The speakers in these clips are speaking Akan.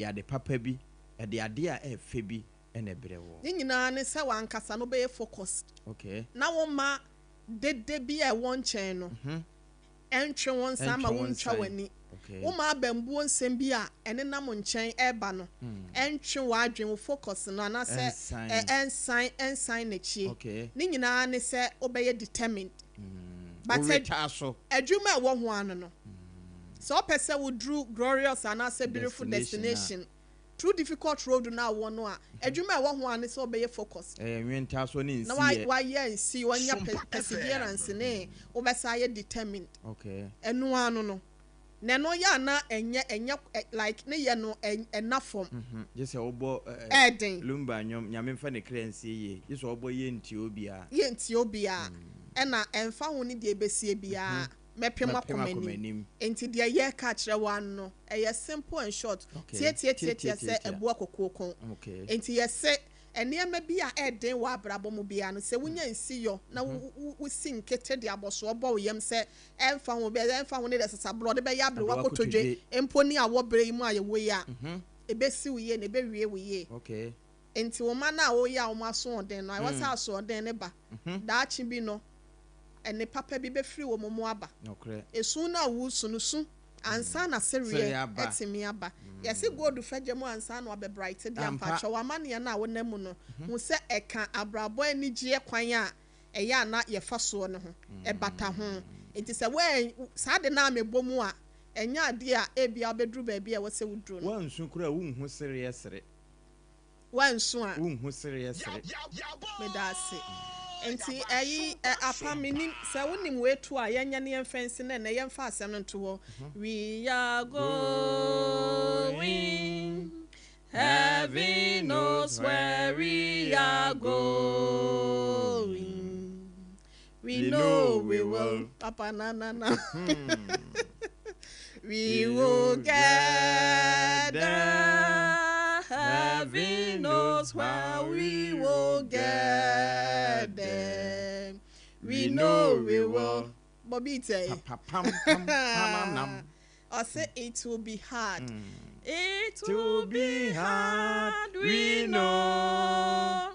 ya de papa bi e de ade a e fe bi e na brɛ wo ni nyina ne se wankasa no be focused okay na wo ma de bi e won chen no entwe won sama won twa wani wo ma bambuo nsem bi a ene nam nchen eba no entwe wa adwen wo focus no na se ensign na chie ni nyina ne se obeye determined but adwuma wo ho ano no so person would drew glorious and a beautiful destination through difficult road now one no adwuma wo ho ano so obeye focus nwenta so ni nsi na why see when your perseverance ne obesa ye determined enu ano no na no ya na enye like ne ye no ena form just obo lumba nyame mfa ne clearance ye just obo ye nti obia ena emfa ho ne de besie bia mepem akomanim enti de ye ka kire wan no eye simple and short tie se ebu akokokon enti ye se enema bia eden wa abrabo mu bia no se wunya nsi yo na wusi nkete de aboso obo yem se emfa ho ne de sesa bro de be ya bre wakotodwe emponi awo bre mu aye wo ya ebesi wiye na ebe wie wiye enti wo ma na wo ya wo maso oden no I was aso oden ne ba da chi bi no ene papa bi be free wo momo aba esu na wu sunusu ansa na serie etimi aba yesi gold faje mu ansa na obe bright de ampacho wa mane na wo namu no hu se eka abrabo anigye kwan a eya na ye faso no ho e bata ho enti se we sa de na mebomu a enya ade a ebia bedru ba bia wo se wudru no wansu kura wu hu serie sere wansu a wu hu serie sere medase enti ayi apamini se wonim wetu a yenya ne yemfense na na yemfa asem no to we are going heaven knows where we are going we know we will papa na we will get there heaven knows where we will get there we know we will Bobby say I say it will be hard it will be hard we know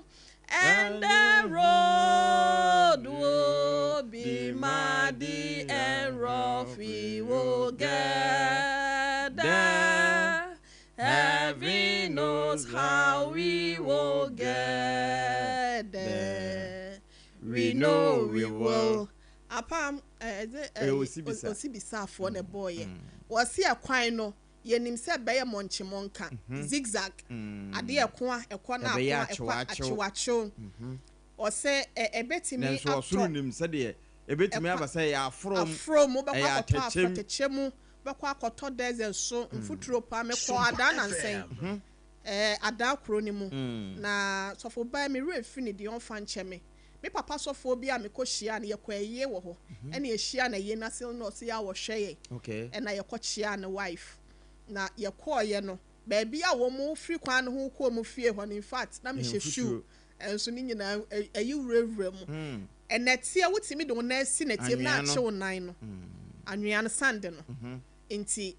and the road will be muddy and rough we will get there heaven knows how we will get there we know we will apam osibisa for the boy wasi akwan no yenim se beye monchimonka zigzag ade ekwa na achewacho o se ebetimi so osuru nim se de ebetimi abasa ya afrom bakwa atechemu bakwa akoto desert so mfuturo pa mekọ ada na nsen ada kro ni mu na sofo ba me refi ni de onfa ncheme me papa sofo bi a mekohia na yekwaye wo ho ene yehia na ye na sil no se ya wo hweye na yekochia na wife na yekoye no ba bia wo mu free kwan ho ko mu fie ho in fact na me hwehwu enso ni nyina ayi wurewura mu enetia wutimi do na si netim na ache nan no anwea sande no enti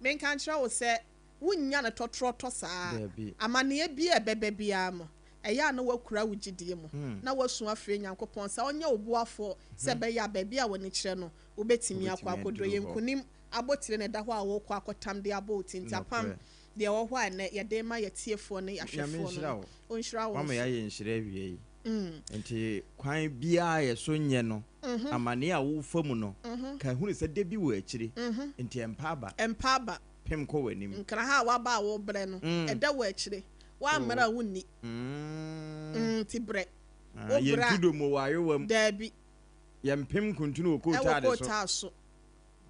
menka nchira wo se wunya na totroto saa amane bia bebe bia mo eya na wakura wugidie mu na wasu afre nyankopon sa onye obuafo se be ya ba bia woni kire no obetimi akwa akodo yenkunim abotire ne da ho a wo kwa akotam de aboti nti apam de wo ho a ne ye de ma yetiefo ne ahwefo no onhira wo mama ya ye nhira wie enti kwan bia ye so nye no amane a wo famu no ka hunu se de bi wo akire enti empaba pem ko wanim nkra ha wa ba wo bre no eda wo akire wa mara wonni ti bre ye ntudo mo wa yewam dabi ye mpem kuntunu okota so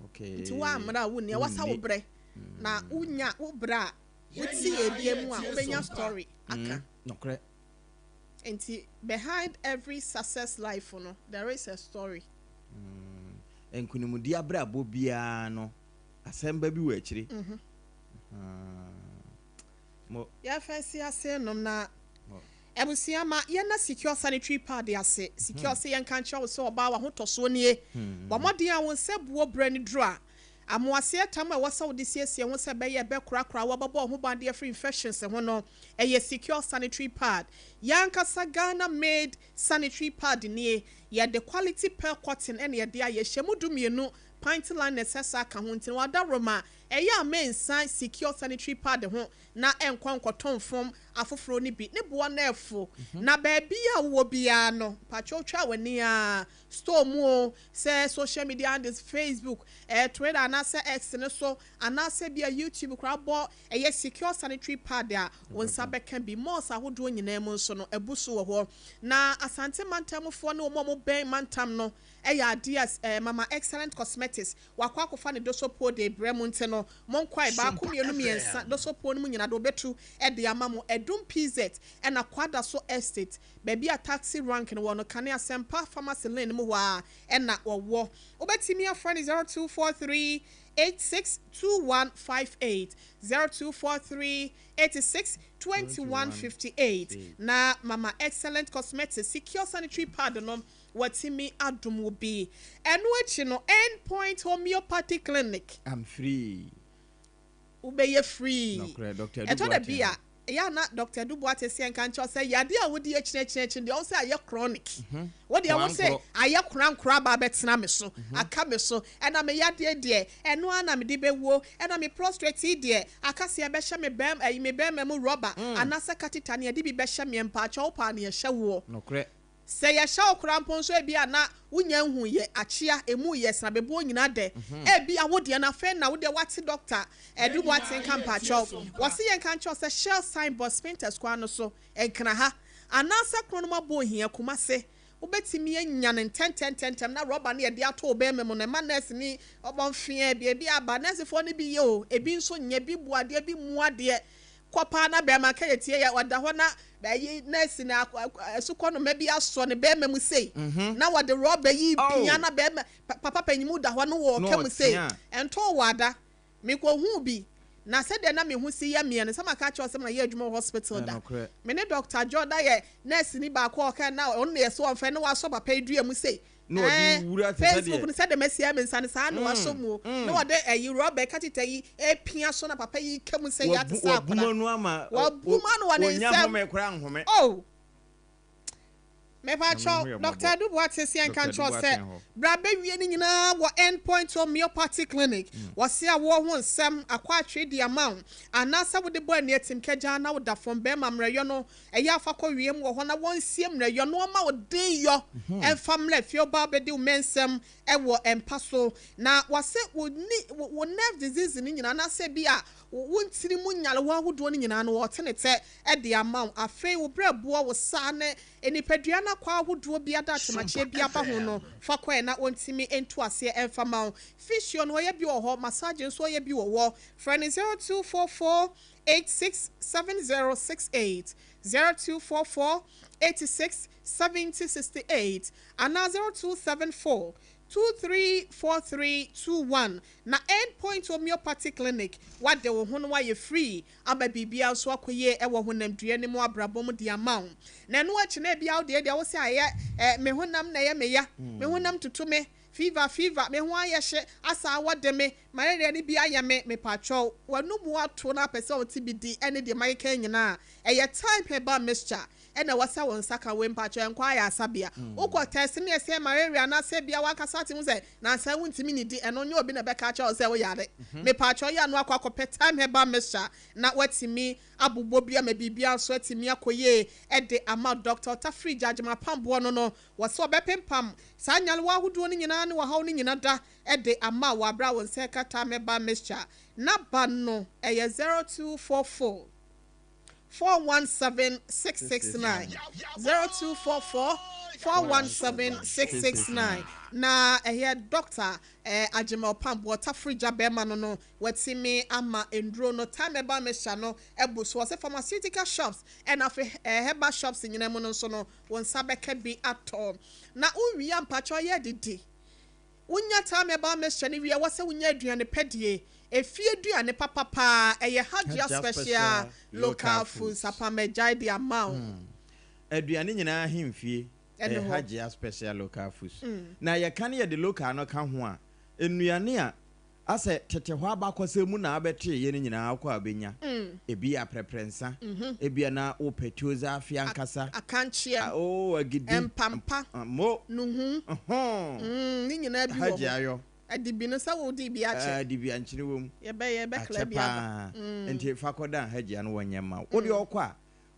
okay ti wa mara wonni wa sa wo bre na unya wo bra wuti ebiem a obenya story aka nokre enti behind every success life no there is a story enkunimudi abra bobia no asemba bi wa akire mo ya fancy ase nom na ebusia ma ye na secure sanitary pad ase secure se yan kan chawo so oba wa hotoso nie bo modin a won sebuo bra ni dro a amoase tam a wasa wo de siesie ho se be ye be korakora wo babo ho bande free infections ho no eye secure sanitary pad yankasa Ghana made sanitary pad nie ye the quality per cotton and ye dia ye hyemu dumienu pint line necessary ka ho ntin wada roma eye amensan secure sanitary pad ho na enkwankoton fom afoforo ni bi ne boa na efo na ba bia wo bia no pacho twa wani a store mu say social media and Facebook Twitter and say X ne so and say bia YouTube krabo eye secure sanitary pad a won sabe can be more sa hodo nyina mu so no ebuso wo ho na asante mantamfo ne omo ben mantam no eya DS mama excellent cosmetics wakwa kofa ne dosopo de bremu nte no monkwai ba ko mienu miensa dosopo no mu nyina do betu de amamo edum PZ and akwada so estate baby a taxi rank no wono kane asempa pharmacy lane mu wa and na wo obetimi a friend 0243 862158 0243 862158 na mama excellent cosmetics secure sanitary pad no watimi adum will be enu echi no endpoint homeopathic clinic I'm free ubeye free no doctor eto da bia ya na Dr. Dubois Asem kan cho say yade a wodi echinechine de o say aye chronic wodi a wo say aye krankra ba betena me so aka me so ena me yade de eno ana me de bewo ena me prostrate de aka se be hye me bem me bem mu rubber anasa katita ne de bi be hye me mpa cha opa ne hye wo no kre say ya sha okrampo so e bia na wunya hu ye achia emu ye sna bebo nyina de e bia wode na fe na wode wate doctor edu wate kampa cho wose ye kan cho say shell sign boss painters kwa no so enkra ha anasa krono mabo hia kuma se obetimi anya ne 10 na rubber na ye de ato be memo na manes ni obonfia bia aba nurse fo ne bi ye o ebi nso nya bi buade bi muade kopa na be ma ka yetie ya wada ho na bayi nurse na esukọ no ma bi aso ne be memu sei na wade rubber yi pia na be papa panyimu da ho no wo kemu sei ento wada me ko hu bi na se de na me hu si ya me ne sama ka cha osem na ye adwuma hospital da me ne Dr. Jordan ye nurse ni ba ko ka na on ne so on fe ne wa so papa edua mu sei no di wura te Facebook ni said the Messia men san sa no asomu no wade ayi rubber katita yi pia so na papa yi kemu say ya te sa buma no ama wa buma no wa ne nya home kra nhome oh me pa cho Dr. Dubois Asem kan cho say bra be wie ni nyina wo endpoint homeopathic clinic wase a wo ho nsem akwa atwe di amount anasa wo de boy ne etim kagya na wo da from be mamreyo no eya afa ko wiem wo ho na won sie mreyo no ma wo de yo enfamle fio ba be de mensem e wo empaso na wase wo nerve disease ni nyina na se bia wo ntiri mu nyale wo ahodo ni nyina no wo tenete e de amount afi wo brabo wo sa ne enipadua na kwa ahodo bia da temache bia ba ho no fa kwa na ontimi entu ase enfama physio no ye bi wo ho massage so ye bi wo friend 0244 867068 0244 867068 and 0274 234321 na endpoint homeopathic clinic what they will hono why free aba bibia so akoye e wo honam dua ne mu abrabom di amount na no achi na bia de wo se aye me honam na ye me ya me honam tutume fever me ho ayehye asa awode me malaria ni bia ya me patcho wanu mu ato na pese on tbd ene de maika nyina eye time heba mixture ena wasa won saka we mpacho enkwa ya asabia ukọ test ne ese malaria na se bia wakasa ti mu se na sa wuntimi ni di eno nye obi na beka cha se wo yare me pacho ya no akwa akọ time heba mixture na watimi abubbo bia me bibia so atimi akoye e de ama doctor ta free judgment pambo no waso bepempam sa nyale wa hudo ni nyina ne wa haw ni nyina da e de ama wa bra won se ka time heba mixture na ba no e 0244 417-669 0244 417-669 na here doctor MkszBORH APAM free bema no watimi ama endro no time eba mesha no ebuso wase pharmaceutical shops and afi herbal shops nyina mu no so no won sabeka bi ato na uwi ampacho ye didi unya time eba mesha ni wi wase unya aduane pedie efie aduane papa eye Hajia special local foods apamejai the amount aduane nyina hemfie Hajia special local foods na ye kan ye the local no ka ho a enuane a ase tete ho abakose mu na abete ye ne nyina akwa abenya ebi apreprensa ebi na opetioza afia nkasa akanchie agidi empampa mo nuhu ni nyina bi wo haji ayo adibi no sa wo di bi ache adibi anchine wom ye be kla bi aba enti fakoda haji an wonyema wo de okwa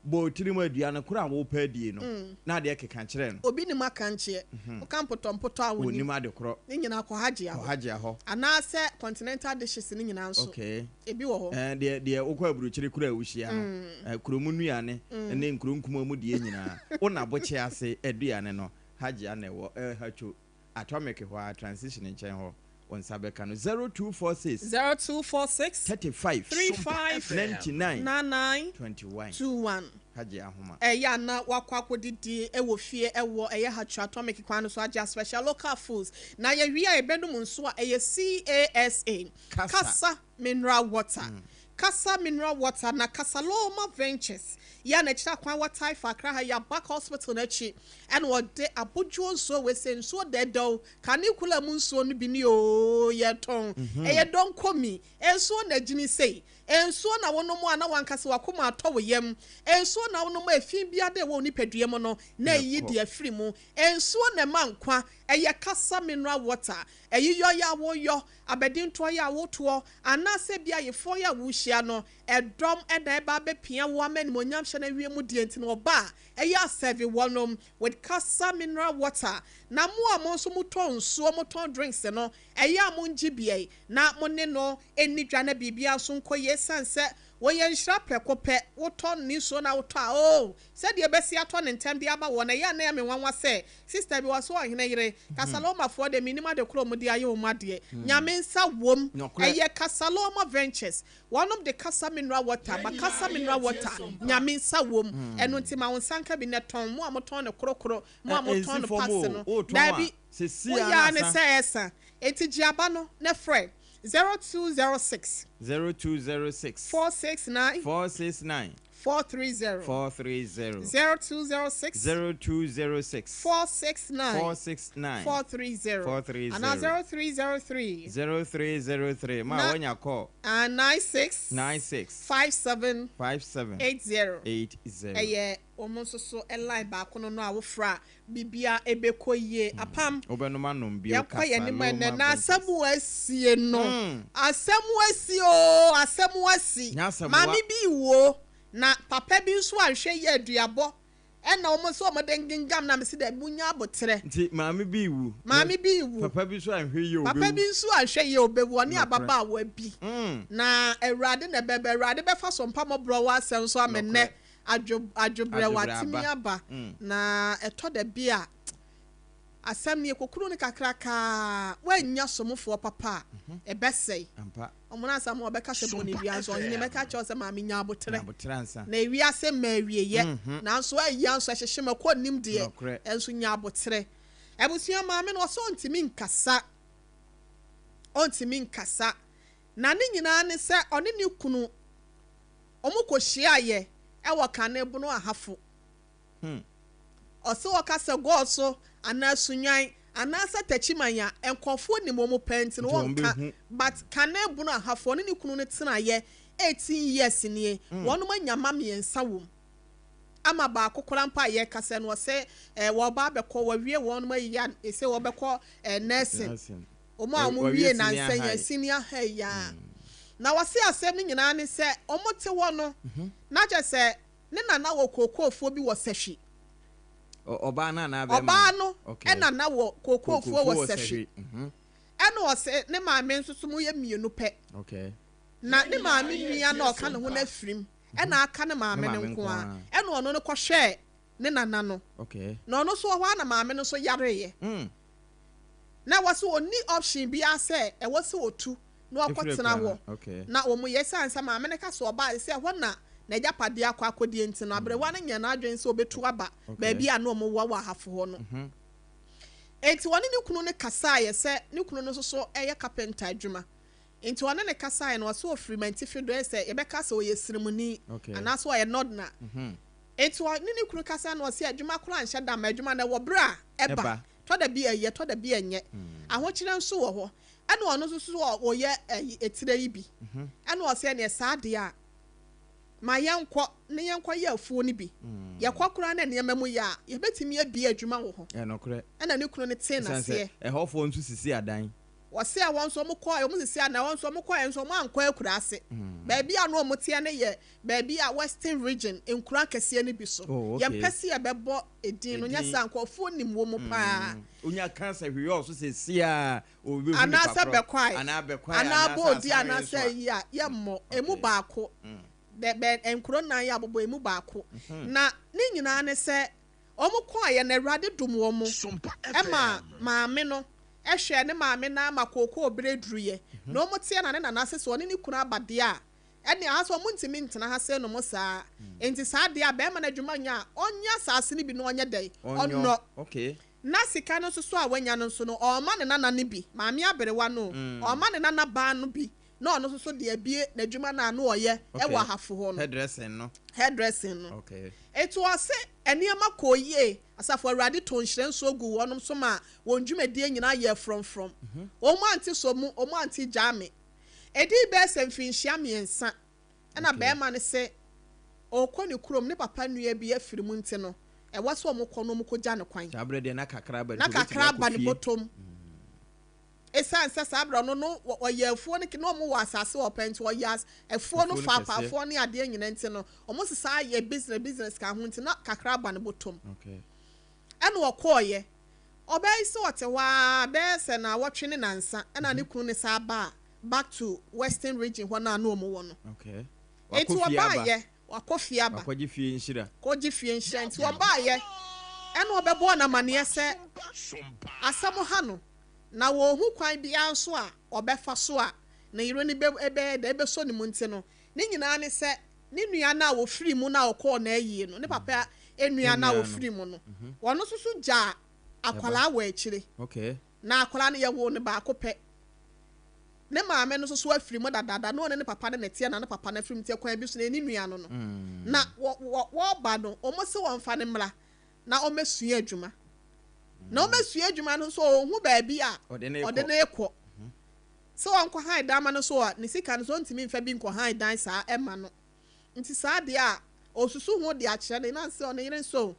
bo tirimu aduane kura wo pa die no na de keka kire no obi ni makanchie o kan potompoto awoni oni ma de kro ni nyina ko haji aho ana se continental dishes ni nyina nso ebi wo ho de okwa aburuchiri kura awuhia no kuromu nuane ne nkronkuma mu de nyina wo na boche ase aduane no haji ane wo hacho atomic ho transition nchen ho on sabeka no 0246 35 99 21 haji ahoma ya na wakwako didi ewo fie ewo eye hachu atomic kwano so aja special local foods na ye wi a ebedum nso a eye Kasa mineral water Kasa mineral water na Kasaloma Ventures ya na chira kwan water fa kra ha ya back hospital na chi and what de abojo nso we say nso de do kanikula mu nso no bi ni o ye ton eye don komi enso na gini sei enso na wono mu ana wankase wakoma atọ yem enso na wono mu afin bia de wo ni padue mu no na yi de afiri mu enso na mankwa eye Kasa mineral water eyi yo ya wo yo abedinto ya wo to ana se bia ye fo ya wo hia no edom eda eba be pia wo amani monyam hye na wie mu die ntino oba eya serve wonom with Kasa mineral water na mo amonso mu ton so mo ton drinks no eya mo ngibie na mo ne no enidwa na bibia so nkoye sanse wo ye nhira prekope wo ton ni so na wo to se de besi ato ne ntem bia ba wo na ya na ya me wanwa se sister bi waso OHENEYERE Kasaloma for de minima de kro mo de aye wo made nyame nsa wom eye Kasaloma Ventures one of the Kasa mineral water ba Kasa mineral water nyame nsa wom eno ntima won sanka bi ne ton mo amoton ne krokro mo amoton ne pass no dabi se ya ne se esa etigiaba no ne friend 0206 469 430 0206 469 430 and 0303 ma wanya call 96 57 80 eye omonso so line ba kono no awofra bibia ebekoye apam obenuma nom bio Kasa ya ni na asemu asie no asemu asi mami bi wo na papa bi nso ahwe ye aduabo ena omonso omodengingam na mesi da bunya abotre nti mami bi wu papa bi nso ahwe ye obewu papa bi nso ahwe ye obewu oni ababa awa bi na ewrade na bebe ewrade be fa so mpa mobro wa asem so amenne adwobre watimi aba na eto da bia asem ne kokuru ne kakraka wanya somofo papa ebesei ampa omuna asam obeka se boni bia so hine meka che ose ma menya abotre na ewi ase ma awie ye na nso ayi nso hyehye mako nim de enso nya abotre ebusia ma me no so ntimi nkasa na ne nyina ne se one ne kunu omukohia ye ewo kane bu no ahafo oso okasa go so anasunyan anasa tachimanya enkofo ni momo pent no wonka but kane bu no ahafo ne kunu ne tena ye 18 years nie wono manyama miensa wom ama ba akokora mpa ye kasa no se wo ba bekọ wawie wono mayiya ese wo bekọ nursing omo amu wie na nsanya senior high ya na wase asem nyina ne se omote wo no na je se ne nana wo kokofo bi wo sehwe oba na be oba no ena na wo kokofo wo sehwe ena wo se ne maame nsusu mu ye mienu pe na ne maame nua na oka ne ho na firim ena aka ne maame ne nko a ena ono ne kohwe ne nana no na ono so ho na maame no so yareye na wase oni option bi ase e wase otu na okotena ho na omu yesansa maame ne ka so oba se ho na japade akodi enti no abre wane nya na adwen se obetu aba ba bia na omu wa hafo ho no enti wane ne kunu ne kasa ye se ne kunu no so eye carpenter adwuma enti wane ne kasa ye no so ofrimenti fido se ye be kasa oye sirimuni anaso oye nodna enti wane ne kunu kasa no se adwuma kura anhye da ma adwuma na wo bra eba to da bia enye aho kire nso wo ho ɛna ɔno nso so ɔyɛ etire yi bi ɛna ɔsɛ ne saa de a ma yɛnkɔ ne yɛnkɔ yɛ afuo ne bi yɛkɔ kora na nneɛma mu yɛ a yɛbɛtumi abie adwuma wɔ hɔ ɛna ne kunu ne tee naseɛ ɛhɔfoɔ nso sisi adan wɔse a wɔn nso mokɔ wɔn sisi adan wɔn nso mokɔ nso wɔn ankɔ akura ase baabi a no ɔmo tia ne yɛ baabi a western region nkura kɛseɛ ne bi so yɛmpɛ si yɛbɛbɔ edin no nyɛ sa nkɔfoɔ nim wɔ mu paa onya cancer hwɛ ɔso sisi a obi hu nipa koro anaa bɔɔdi anaasɛ yi a yɛmmɔ emu baako bɛ nkuro nan yɛ abobɔ emu baako na ne nyinaa ne sɛ ɔmo kɔɔ yɛ na awurade dum wɔn ɛma maame no ɛhwɛ ne maame na ama kooko obere duruyɛ na ɔmo tia na ne nana sɛ ɔne ne kunu abade a ɛne aso ɔmo ntimi ntena ha sɛ no mo saa enti saa de a bɛrima na adwuma nya ɔnya asase ne bi na ɔnyɛ dɛ ɔnɔ na sika no nso so a wanya no nso no ɔma ne nana ne bi maame aberewa no ɔma ne nana baa no bi na ɔno nso so de abie na adwuma na ano ɔyɛ ɛwɔ ahafo hɔ no hairdressing no etu ɔse nneɛma kɔ yie asafo awurade to nhyerɛn so gu wɔnom so ma wɔn dwumadie nyinaa yɛ from wɔn anti so mu wɔn anti gyame edi bɛɛ sɛ mfinhyia mmiɛnsa ɛna bɛrima no sɛ ɔkɔ ne kurom ne papa nua bi afiri mu nti no ɛwɔ so wɔn kɔ no wɔn kɔ gya ne kwan na kakra ba ne bɔtɔm esan sɛ saa abra no ɔyɛ afuo no na ɔmo wɔ asase wɔ pɛnti ɔyɛ afuo no fa afuo ne adeɛ nyina nti no ɔmo sisa ayɛ business ka ho nti na kakra ba ne bɔtɔm ɛna ɔkɔɔyɛ ɔbɛyi sɛ ɔte hɔ bɛyɛ sɛ na wɔtwe ne nansa ɛna ne kunu ne saa ba back to western region hɔ na ɔmo wɔ no eti ɔbaayɛ wakɔ fie aba kɔgye fie nhyira nti ɔbaayɛ ɛna ɔbɛbɔ na maneɛ sɛ asɛm ha no na wo hu kwan bia nso a obɛfa so a na yiro ne ebe da ebe so ne mu nti no ne nyinaa ne sɛ ne nua na wo firi mu na okɔ na ayie no ne papa enua na wo firi mu no wɔno so so gya akwala wɔ akyire na akwala ne yɛwo ne baako pɛ ne maame no so afiri mu dadada no ne papa ne tie na ne papa na firi mu tie kwan bi so na ne nua no na wo ba no omo se wɔn fa ne mra na omesua adwuma na omesua adwuma no so ohu baabi a ɔde ne ekɔ so onko han dan ma no so a ne sika no so ntimi mfa bi nko han dan saa ɛma no nti saa de a osusu ho de akyerɛ ne na se ɔne yere so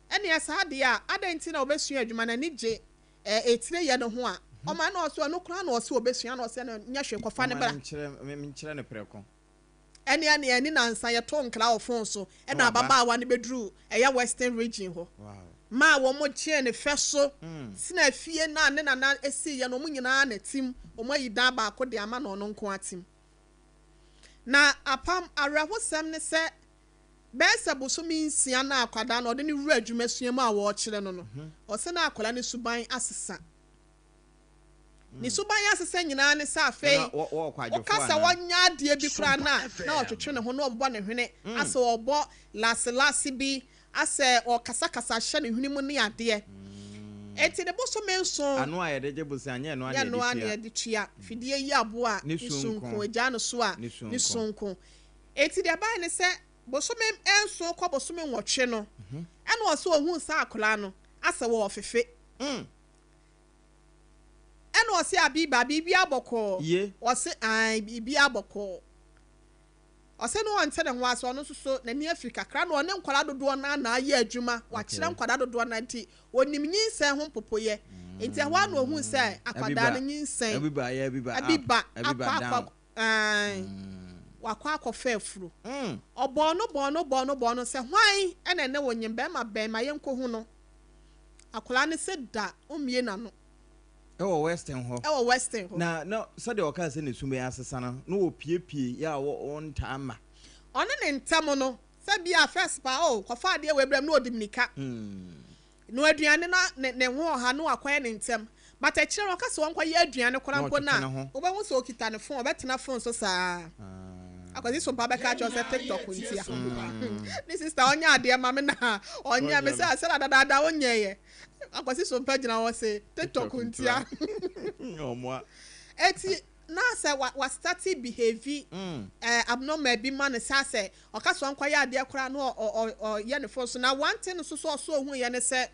ɛne saa de a adanti na obesua adwuma na ne gye etire yɛ no ho a ɔma na ɔso no kura na ɔse obesua na ɔse na nya hwe kɔfa ne bra menkyerɛ ne prɛko ɛne ani na nsa yɛ to nkra ɔfon so ɛna ababaawa ne beduru ɛyɛ western region ho ma wo mo chie ne fɛ so sina fie na ne nana esi ye no mo nyinaa na tim o mo yi dan ba ko de ama na ono nko atim na apam arahosɛm ne sɛ bɛsɛ bosomi nsia na akwada na ɔde ne wura adwuma suam a wo kyerɛ no no ɔse na akwala ne suban asesa ne suban asesa nyinaa ne sɛ afei ɔkasa wɔnya adeɛ bi kora na ɔtwetwe ne ho na ɔbɔ ne hwene asɛ ɔbɔ lase bi asɛ ɔkasa hyɛ ne hwene mu ne adeɛ enti ne boso menso ano a yɛde gye boso anya no anya de tua fidie yi aboa ne sunko agya no so a ne sunko enti de ba ne sɛ boso men enso kɔ boso men wɔtwe no ɛna ɔso ohun sa akola no asɛ wɔ ofefe ɛna ɔse abiba bibi abɔkɔ ɔse ai bibi abɔkɔ ɔsɛ no wɔnte ne ho aso ɔno so na ni Africa kra na ɔne nkwala dodoɔ na ayɛ adwuma wakyerɛ nkwala dodoɔ na nti onim nyinsɛn ho popoyɛ nti ɛhɔ na ohun sɛ akwada no nyinsɛn abiba akwa wakɔ akɔfa afuro ɔbɔ no sɛ hwan ɛna ne wonyim bɛma yɛnkɔ hu no akwala ne sɛ da omie na no ɛwɔ western ho na sɛde ɔka sɛ ne sume asesa no na wɔpiepie ya wɔn ntama ɔne ne ntam no sɛ bia first pa kɔfa adeɛ wɔ abram na ɔdim nika no aduane na ne ho ɔha no akɔyɛ ne ntam but akyerɛ no ɔka sɛ wɔnkɔ yɛ aduane kora mpo na wobɛhu sɛ ɔkita ne phone ɔbɛtena phone so saa akɔsi so pa bɛka kyerɛ sɛ TikTok ntia ne sister ɔnya adeɛ ma me na ɔnya me sɛ asɛ dadaada ɔnyɛyɛ akwasi so mpa gina wo se TikTok ntia omwa eti na sɛ wa start behave abnormal bi man say oka so nkwa ya ade kora no ye ne fo so na one thing so ohun ye ne sɛ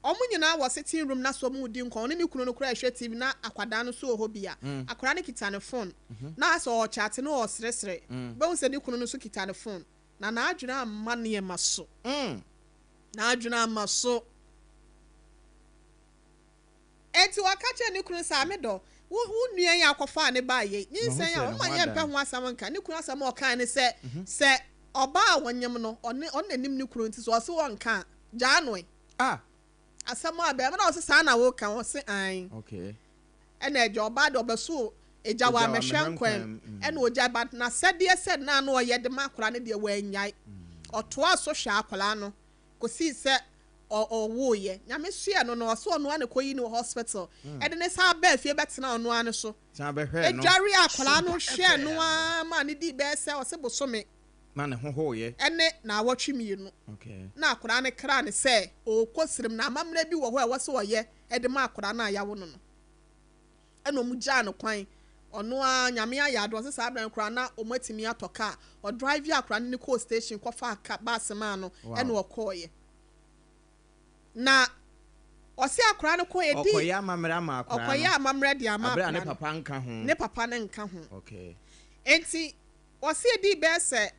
nyina was sitting room na so mu di nkon ne kunu no kura ehwe TV na akwada no so hobia akwada ne kita ne phone na so chat no o sresre be wo se ne kunu no so kita ne phone na adwena amma ne maso na adwena maso enti wakache ne kunu sa me do wo nua ya akofa ne ba ye nyinsen ya o manye mpe ho asam nka ne kunu asam o kan ne se oba wonyem no on nanim ne kunu nti so o se won ka ja no asama abe na o se sa na wo kan o se an okay ena eja oba do beso eja wa mehwe nkwan ena oja ba na sede said na no ye de makora ne de wanyai otoa so hwa akola no kosi se wo ye nyame sua no so no ane koyi ni hospital ede ne sa ba fie betena ono ane so sa be hwe no edware akola no hwe no ma ne di be se o se bosome na ne ho ye ene na awotwemi no okay na akora ne kra ne se o kosirim na amamra bi wo ho e wo se wo ye ede ma akora na ya wo no ene o mu ja no kwan ono a nyame ayado se sa abran kra na o matimi atoka o drive akora ne ko station ko fa aka bus ma no ene o koye na osi akora ne ko edi okoya amamra ma akora okoya amamra di ama akora ne papa nka ho ne papa ne nka ho okay enti osi edi be se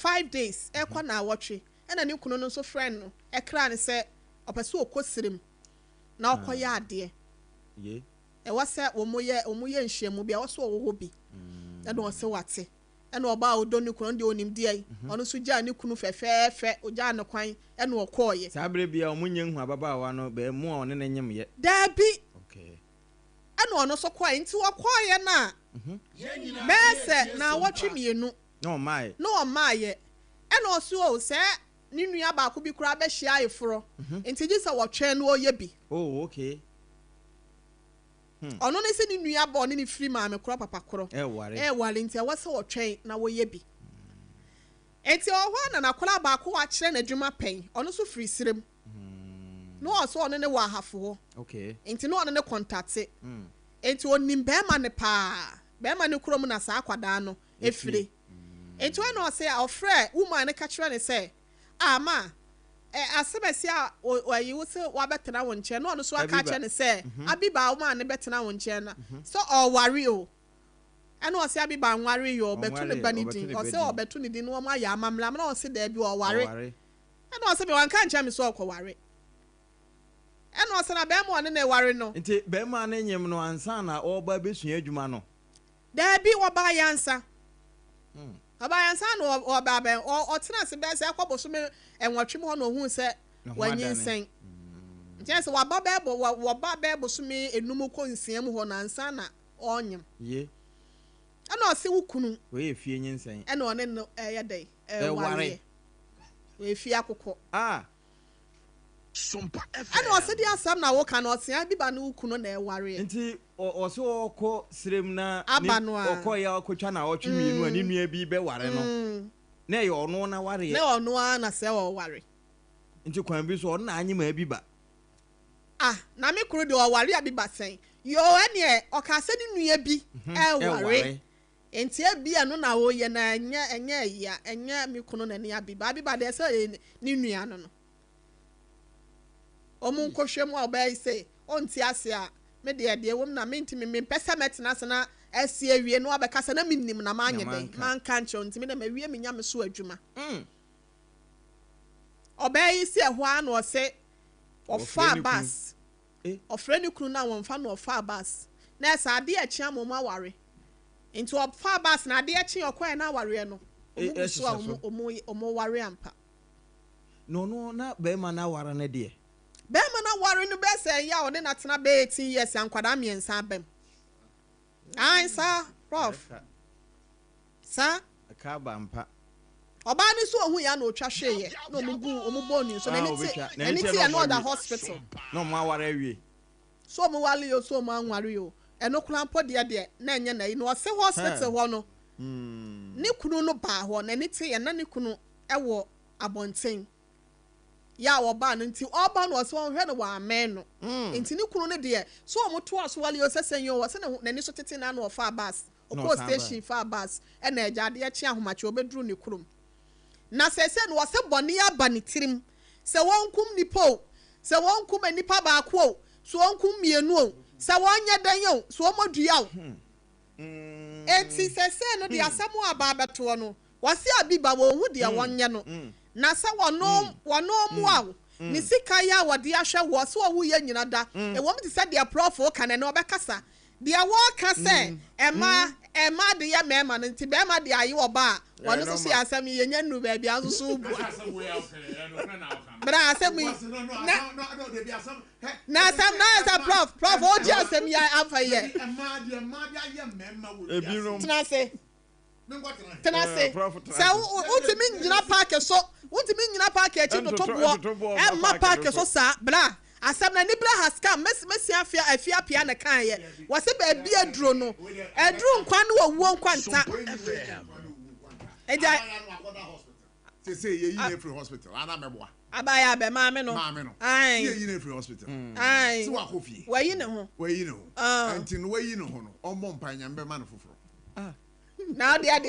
5 days ekwa na awotwe ena ne kunu no so friend no ekra ne se opeso okosirim na okoya ade ye e wase omoye nhyiamu bia wose wo bi ena wose wate ena oba odo ne kunu de onim die ono so gya ne kunu fefefe ogya ne kwan ena okoye sabre bia omunye hu ababaawa no be mu a one ne nyem ye dabi okay ena ono so koye nti wokoye na bese na awotwe mienu no maye ena osu o se ni nua ba ko bi kura be hia ayeforo enti gi se wotwe no oye bi oh okay ono ne se ni nua ba oni ni free ma me kura papa koro ware enti wa se wotwe na woye bi enti ohwa na kura ba ko wa kire na dwuma pen ono so free sirem no oso ono ne wa hafo ho okay enti no ono ne contact enti onim be ma ne pa be ma ne kuro mu na sa akwada no efire enti when o say ofre woman ne ka kire ne say ama asebesi a oyi wo se wa betena wo nche no no so aka kire ne say abiba woman ne betena wo nche na so o ware o ena o say abiba nware yo betu ne banidin o say o betu ne din no ma ya amamla na o say da bi o ware ena o say be wan ka nche me so o ware ena o say na be mo ne ware no enti be ma na nyem no ansa na o ba besua adwuma no da bi wo ba yansa abayansa no obabe o tena se be se akoboso me enwatwe mo no hu se wanyinsen ntiese wa ba bebo so me enum ko nsiam ho na ansa na onyem ye ana o se wukunu we efie nyinsen ana one no ye dai ware we efie akoko SOMPA ana o se di asam na wo ka na o se abiba no wukunu na ware nti o se okọ sirem na okọ ya okotwa na otwe mienu ani nua bi be ware no na ye ono na ware na ono na se o ware nti kwan bi so na anyi ma biba na me kuru de o ware abiba sen yo ene o ka se ni nua bi ware enti abia no na wo ye na enya me kunu na ni abiba de se ni nua no no omun ko hwemu obai se onti ase a me de wom na me ntimi me pesa metena sana asie awie no abekasa na minnim na manye den man kan cho ntimi na mawie me nyame so adwuma obai se ho an o se ofa bus ofre ni kunu na wonfa no ofa bus na esa ade a chia mo ma ware nti ofa bus na ade a chia okoe na ware no omo ware ampa no na be ma na ware ne de be ma na ware no be say ya o de na tena be 18 years ankwada miensa abem sa prof sa ka ba mpa oba ni so ohun ya na otwa hweye na omubu oni so na ni ti another hospital no mo aware awie so mo wale yo so mo anware yo eno kula mpo de na enye na no se hospital ho no ni kunu no ba ho na ni ti ye na ni kunu ewo abonten ya wo ba no nti oba no so hwe no wa amen no nti ni kunu no de so mo to aso wale yo sesen yo wo se na ni so tete na no ofa bus okọ station fa bus e na eja de chi ahomache obedru ni kurum na sese no wo se bone aba ni tirim se wonkum ni po se won kum nipa ba ko so won kum mienu o se won nya dan o so won modua o enti se no de asamo aba beto no wase abiba wo hu de won nye no na se wono mu a ni sika ya wode ahwe wo so wo ye nyina da e wo mti se de prof o kan na obekasa de wo ka se ema de ya mema no nti be ma de ayi oba wono so so asam ye nya nu ba bia so so bu bra asam na asam na asam prof o ji asam ya afa ye ema de ya mema wo tenase sa utimi nyina park so utimi nyina park e chi no tobo e ma park so sa bra asam na nibra haska mesi afia pia na kan ye wase ba bia duro no eduru nkwa no wo nkwanta eja say ye yin free hospital ana meboa abaya be maame no ai ye yin free hospital ai si wa kofi wayi ne ho anti no wayi ne ho no ombo mpanya mbe ma no foforo now they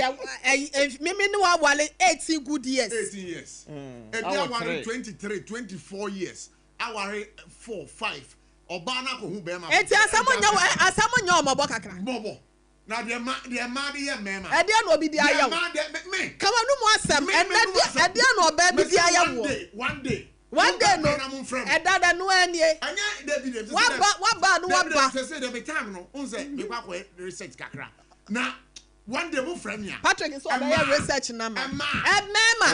me no wale 18 good years 18 years and they are 23 24 years aware 4 5 oba na ko hu be ma enti asamo nya omobo kakra bobo na de ma de ye mema e de na obi di aya me kama no mo asem e de na oba bi di aya wo one day no e dada no anie anya David waba no waba say the time no unse me kwa research kakra na one day mo frame ya Patrick is on the research na ma emema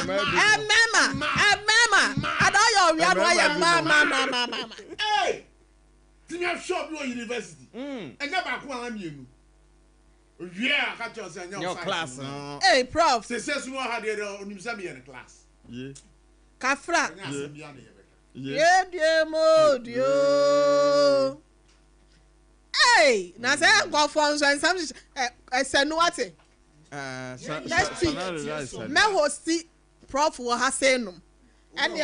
adayo wi anu ya ma hey tinya shop no university enya ba ko an mienu yeah ka cho say nya class hey prof say so no ha dey onimsa me in class kafra ye modio hey na say go for some esenuate next week me host prof wo ha say no and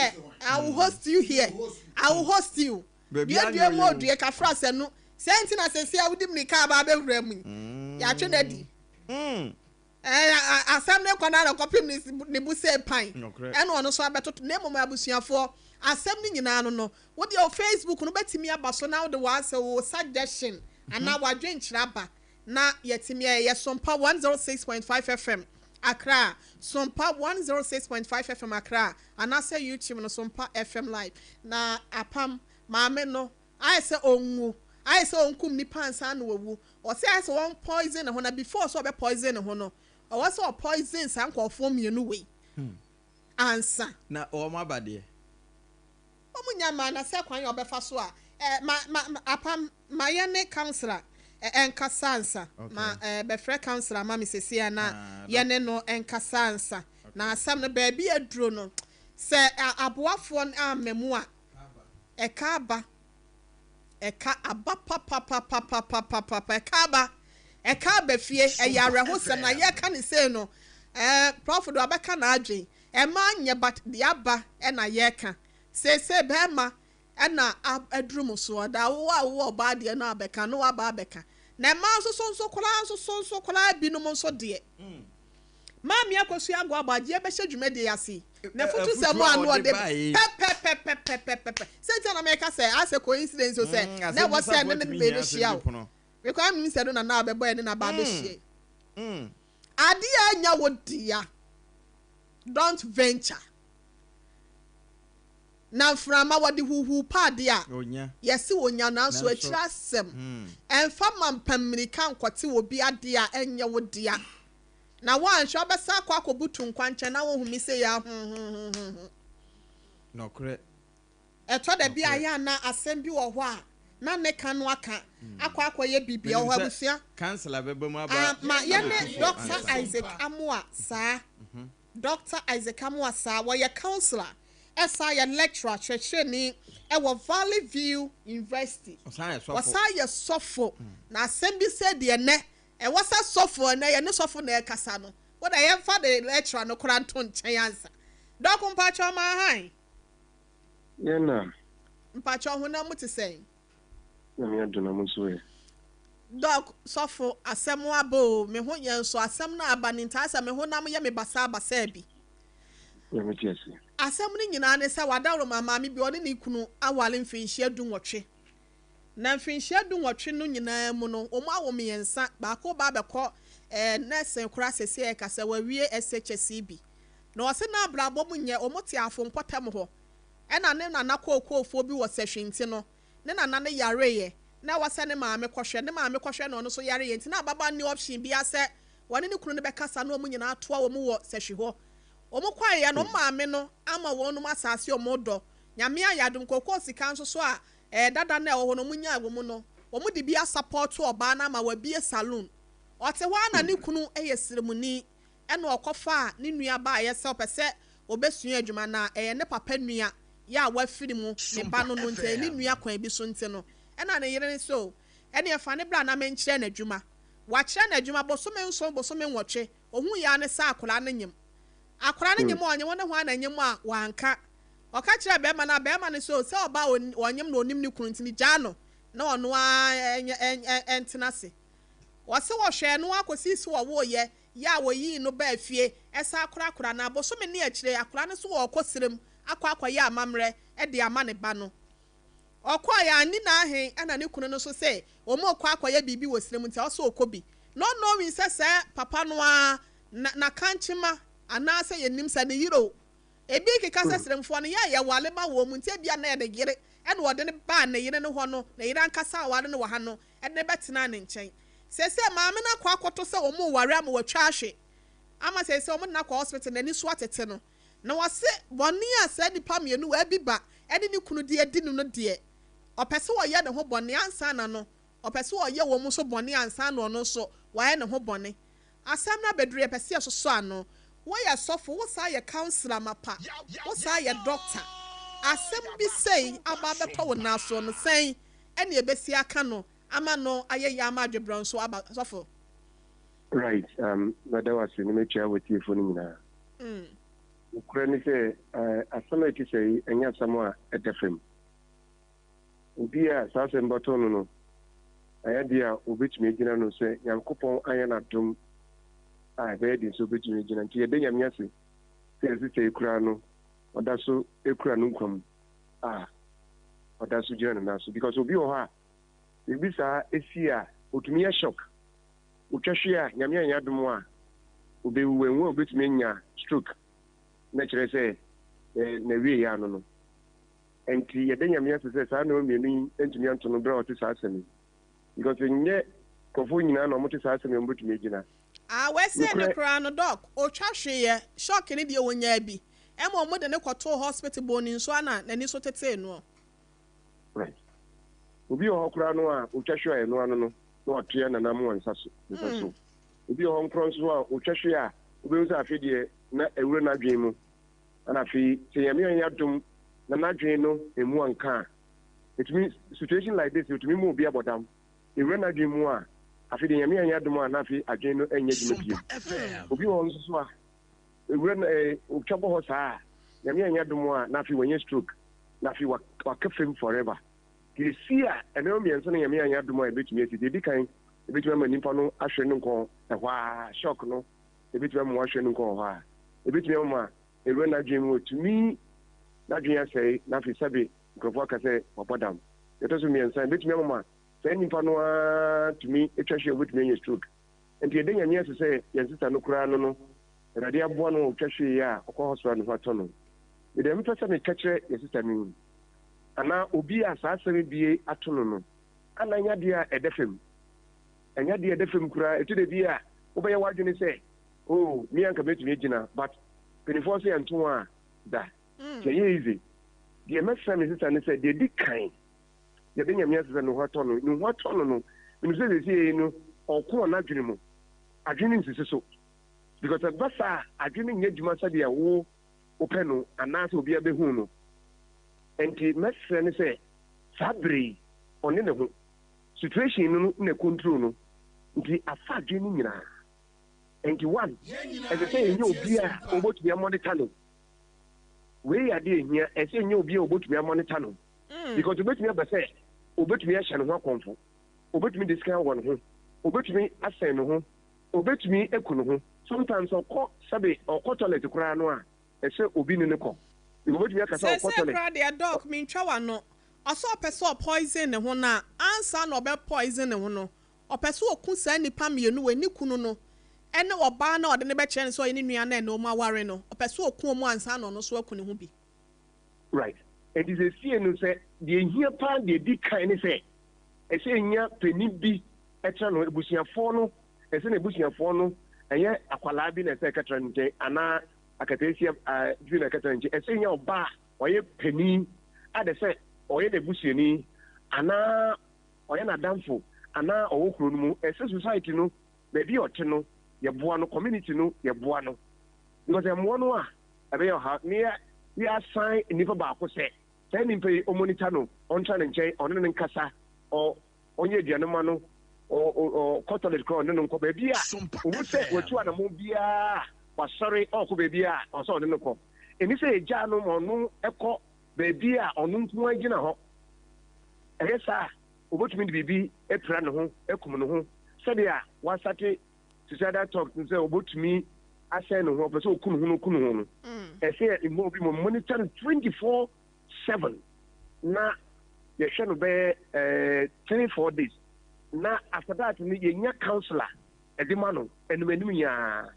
I will host you here I will host you ye mo due kafra senu senti na sesi a wudi mnika ba be wura mu ya twe na di asam ne kwana na kopim ne bu say pan eno ono so abetoto na emom abusuafo asam ni nyina no wo de Facebook no betimi aba so na wo de wa say wo suggestion ana wadwe nkyiraba na yetimi ye SOMPA 106.5 FM Accra SOMPA 106.5 FM Accra ana say YouTube no SOMPA FM live na apam maame no I say onwu I say onkum ni pansa na wawu o say I say one poison ho na before so be poison ho no o was so poison san kwofo mienu we answer na o ma bade o munya ma na say kwan yo be fa so a apam mayane counselor enkasansa ma befre counselor ma mesesia na yene no enkasansa na asam no ba bi aduro no se aboafo amemu a eka aba eka ba fie eyare ho sem na ye ka ne se no prof do abeka na adwen e ma nye but de aba e na ye ka se be ma na adrum so da wo ba de na abeka no aba abeka na ma so kola binom so de ma mi akosu agwa abaje be hye dwuma de yase na futu se mo anu ode pe se tia na me ka se as a coincidence so se na wo se na me be hia o because me se do na na be boy na ba be hia ade anya wo dia don't venture na frama wadi huhu pade a yesi wonya na so akira sem emfa mampamini kan kwate obi ade a enye wo dia na wan hwa besa akobutu nkwanche na wo humi se ya no kre eto da bia ya na asem bi wo ho a na ne kan no aka akoye bibia wo abusia counselor bebam aba ma ye ne Dr. Isaac Amua sa Dr. Isaac Amua sa wo ye counselor esa ye lecturer checheni e wo Valley View University wasa ye sofo na asem bi se de ne e wasa sofo na ye ne sofo na e kasa no wo da ye fa de lecturer no kora nto nchen ansa dok mpacho ma han ye na mpacho ho na muti sen na me aduna muso e dok sofo asem abo me ho ye nso asem na aba ni nta asem me ho na me ye me basa bi asɛm no nyinaa ne sɛ wadawro maame bi ɔne ne kunu awale mfinhyia dunwɔtwe na mfinhyia dunwɔtwe no nyinaa mu no ɔmo awo mmiɛnsa baako ba bɛkɔ nurse kora sɛsɛ kasa wawie SHCB na ɔse na abrabɔ mu nyɛ ɔmo te afo mpɔtam hɔ ɛna ne nana kookoofoɔ bi wɔ sɛhwinti no ne nana ne yareyɛ na wasa ne maame kɔhwɛ na ɔno so yareyɛ nti na ababa ne option bi asɛ wɔne ne kunu ne bɛkasa na ɔmo nyinaa toa ɔmo wɔ sɛhwi hɔ ɔmo kwaeɛ no maame no ama wɔnom asase ɔmo dɔ nyame ayadom kokoo sika nso so a dada na ɛwɔ hɔ no ɔmo nya wɔ mu no ɔmo de bi support ɔbaa na ama wabie saloon ɔte hɔ ana ne kunu ɛyɛ siremuni ɛna ɔkɔfa ne nua ba ayɛ sɛ ɔpɛ sɛ obɛsua adwuma na ne papa nua ya wafiri mu ne ba no no nte ne nua kwan bi so nte no ɛna ne yere ne so ɛne ɛfa ne bra na menkyerɛ n'adwuma wakyerɛ n'adwuma bosome nwɔtwe ohun ya ne sa akora ne nyim akora ne nyim ɔnye wɔn ho ana nyim a wanka ɔka kyerɛ bɛrima ne so sɛ ɔba ɔnyim na onim ne kunu ntini gya no na ɔno a ɛntena se wɔse wɔhwɛ no akɔsi so wɔyɛ ya wɔyi no ba afie ɛsa akora na bosome ne akyire akora ne so wɔkɔsirem akɔ ya amamrɛ ɛde ama ne ba no ɔkɔ ya ani na ahen ɛna ne kunu no so sɛ ɔmo akɔ ya bibi wɔ sirem nti ɔso ɔkɔbi no wi sɛ papa no a na kanchima anaasɛ yɛnim sɛ ne yiro ebi keka sɛ siremfoɔ no ya wale ba wɔ mu nti bia na yɛ yere ɛna ɔde ne ba ne yere ne hɔ no na yere ankasa aware ne wɔ ha no ɛde bɛtena ne nkyɛn sɛ maame na akɔ sɛ ɔmo ware ama wɔtwa ahwe ama sɛ ɔmo na akɔ hospital na ni so atete no na wase bɔne a sɛ nipa mmienu wa bi ba ɛde ne kunu de adi no deɛ ɔpɛ sɛ wɔyɛ ne ho bɔne ansa na no ɔpɛ sɛ wɔyɛ wɔn mu so bɔne ansa na ɔno so wɔayɛ ne ho bɔne asɛm na beduru yɛpɛ sɛ yɛsoso ano wɔyɛ sɔfo wosaa yɛ counselor mapa wosaa yɛ doctor asɛm bi sei aba bɛtɔ wo naso no sɛn ɛne ebesi aka no ama no ayɛ yɛ ama adwebra nso aba sɔfo right bada wase ne metwa watiefo no nyinaa ukura ni sɛ asɛm a ɛti sɛ ɛnyɛ asɛm a ɛda fam obi a saa asɛm bɛtɔ no no ɛyɛ deɛ a obɛtumi agyina no sɛ nyankopɔn ayɛ n'adom a ɛbɛyɛ de nso obɛtumi agyina nti yɛda nyame ase sɛ yɛse sɛ ɛkura no ɔda so ɛkura no nkwam a ɔda so gyina no naso because obi wɔ hɔ a biribi saa ɛsi a ɔtumi yɛ shock wotwa hwe a nyame anyɛ adom a obɛwu ɛnwu a obɛtumi anya stroke na kyerɛ sɛ na wie ya no enti yɛda nyame ase sɛ saa na mmienu ntumi anto no berɛ a ɔte saa asɛm because nyɛ kɔfo nyinaa na ɔmote saa asɛm ɔmbɛtumi agyina wɛsɛ ne koraa no dɔk ɔtwa hweyɛ shock ne deɛ wɔnyaa bi ɛma ɔmo de ne kɔtoo hospital bɔ ne nso ana n'ani so tetee no right obi wɔ hɔ koraa no a ɔtwa hwe a ɛno ano no na ɔtoa nanam wɔ nsa so obi wɔ hɔ nkorɔ nso a ɔtwa hwe a wobɛhu sɛ afei deɛ na ɛwura n'adwene mu ana afei sɛ nyame anyɛ adom na n'adwene no ɛmu anka a ɛtumi situation like this ɛtumi ma obi abɔdam ɛwura n'adwene mu a afei deɛ nyame anyɛ adom a na afei adwene no ɛnyɛ adwuma bio obi wɔ hɔ nso so a ɛwura ɔtwa bɔ hɔ saa a nyame anyɛ adom a na afei wanyɛ stroke na afei waka fam forever yɛsi a ɛnɛma mmiɛnso no nyame anyɛ adom a ɛbɛtumi asi deɛ ɛdi kan ɛbɛtumi ama nnipa no ahwɛ no nkɔ ɛhɔ a shock no ɛbɛtumi ama wahwɛ no nkɔ hɔ a ɛbɛtumi ama ɛwura n'adwene mu ɔtumi n'adwene asɛe na afei sɛbe nkurɔfoɔ aka sɛ wabɔ dam yɛtɔ so mmiɛnsa ɛbɛtumi ama saa nnipa no a tumi atwa hwe a wobɛtumi anya stroke nti yɛda nyame ase sɛ yɛn sista no koraa no awurade aboa no ɔtwa hwee a ɔkɔ hospital no ho atɔ no mede mepɛ sɛ meka kyerɛ yɛn sista no anaa obi a saa asɛm bie ato no ana nya deɛ a ɛda fam ɛnya deɛ ɛda fam koraa ɛtu da bi a wobɛyɛ w'adwene sɛ me anka mɛtumi agyina but mpanimfoɔ sɛ yɛnto a da yɛyɛ easy deɛ mɛsrɛ me sista no sɛ deɛ di kan yɛde nyame ase sɛ ne ho atɔ no no menim sɛ sɛsiei no ɔko n'adwene mu adwene nsisi so because ɛba saa adwene nyɛ adwuma sɛdeɛ wopɛ no anaasɛ obiara bɛhu no enti mɛsrɛ no sɛ saa bere ɔne ne ho situation no na control no nti afa adwene no nyinaa enti one ɛsɛ sɛ ɛnyɛ obi a ɔbɛtumi amɔneta no wei adeɛ ehia ɛsɛ ɛnyɛ obi a ɔbɛtumi amɔneta no because obɛtumi aba sɛ obɛtumi ahyɛ ne ho akɔmfo obɛtumi de sika wɔ ne ho obɛtumi asɛn ne ho obɛtumi aku ne ho sometimes ɔkɔ toilet koraa no a ɛsɛ obi ne ko obetumi aka sɛ ɔkɔ toilet sɛ sɛ dog me ntwa wa no ɔsɛ ɔpɛ sɛ poison ne ho na ansa na ɔbɛ poison ne ho no ɔpɛ sɛ oku saa nipa mmienu wɔ ni kunu no ɛne ɔbaa na ɔde ne bɛkyerɛ ne sɛ ɔyɛ ne nua na ɛna ɔmo aware no ɔpɛ sɛ oku ɔmo ansa na ɔno so aku ne ho bi right it is a see no sɛ deɛ hia paa deɛ di kan ne sɛ ɛsɛ nya panin bi ɛkyerɛ no ebusuafoɔ no ɛsɛ na ebusuafoɔ no ɛyɛ akwalaa bi na ɛsɛ ɛkɛtɛrɛ nkyɛn anaa akateesia bi na ɛkɛtɛrɛ nkyɛn ɛsɛ nya ɔbaa ɔyɛ panin ade sɛ ɔyɛ n'ebusuani anaa ɔyɛ n'adamfo anaa ɔwɔ kuro no mu ɛsɛ society no baabi ɔte no yɛboa no community no yɛboa no because ɛmmoa no a ɛbɛyɛ ɔha ne yɛasan nnipa baako sɛ saa nnipa yi ɔmonita no ɔntra ne nkyɛn ɔne ne nkasa ɔnyɛ aduane ma no kɔtɔlet kora ɔne no nkɔ baabi a ɔmu sɛ watu anamo biara wasɔre ɔkɔ baabi a ɔsɛ ɔne no kɔ ɛni sɛ ɛgyaa no ma ɔno ɛkɔ baabi a ɔno nko agyina hɔ ɛyɛ saa obotumi de biribi apira ne ho akum ne ho sɛdeɛ wasate suicidal talk sɛ obotumi asɛn ne ho ɔpɛ sɛ oku ne ho no ɛsɛ ɛmu obi mo monitor 24/7 na yɛhwɛ no bɛyɛ 3-4 days na after that no yɛnya counselor ɛde ma no ɛnum anim nyaa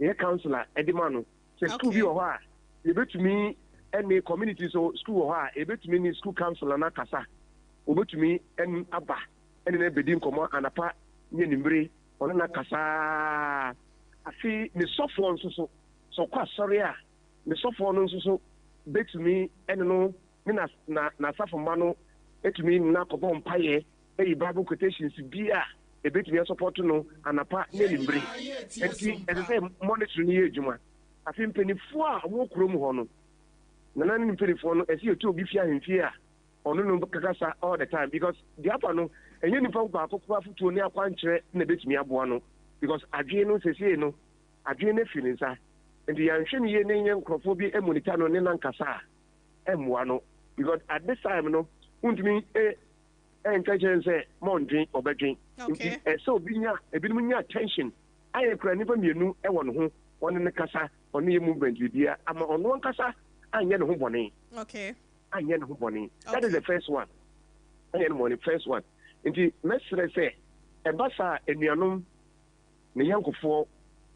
yɛyɛ counselor ɛde ma no sɛ school bi wɔ hɔ a yɛbɛtumi ɛne community so school wɔ hɔ a yɛbɛtumi ne school counselor no akasa obetumi ɛn aba ɛne na bedi nkɔmɔ anapa nye nimbere ɔno na kasaa afi ne sɔfoɔ nso so sɔkɔ asɔre a ne sɔfoɔ no nso so betumi ɛne no ne na asafo mma no etumi na kɔbɔ mpaeɛ ɛyi bible quotations bi a ebetumi asɔpɔto no anapa nye nimbere eti ɛsɛ sɛ monitor ne yɛ adwuma afi mpanyinfoɔ a wɔn kurom hɔ no nana ne mpanyinfoɔ no ɛsɛ yɛtu obi fi ahemfie a ɔno no kakasa all the time because the apa no ɛnyɛ nipa baako kora fotuo ne akwankyerɛ na betumi aboa no because adwene no sɛsie no adwene no fi ne nsa nti yɛnhwɛ no yie ne nyɛ nkurɔfoɔ bi monitor no ne nankasa a ɛmmoa no because at this time no wontumi ɛnka kyerɛ sɛ mɔndwen ɔbɛdwen nti ɛsɛ obi nya ebinom nya attention ayɛ kora nipa mmienu ɛwɔ ne ho ɔne ne kasa ɔne yɛ movement bibia ama ɔno ankasa anyɛ ne ho bɔne anyɛ ne ho bɔne that is the first one anyɛ ne bɔne first one nti mɛsrɛ sɛ ɛba saa anuanom ne yɛnkofoɔ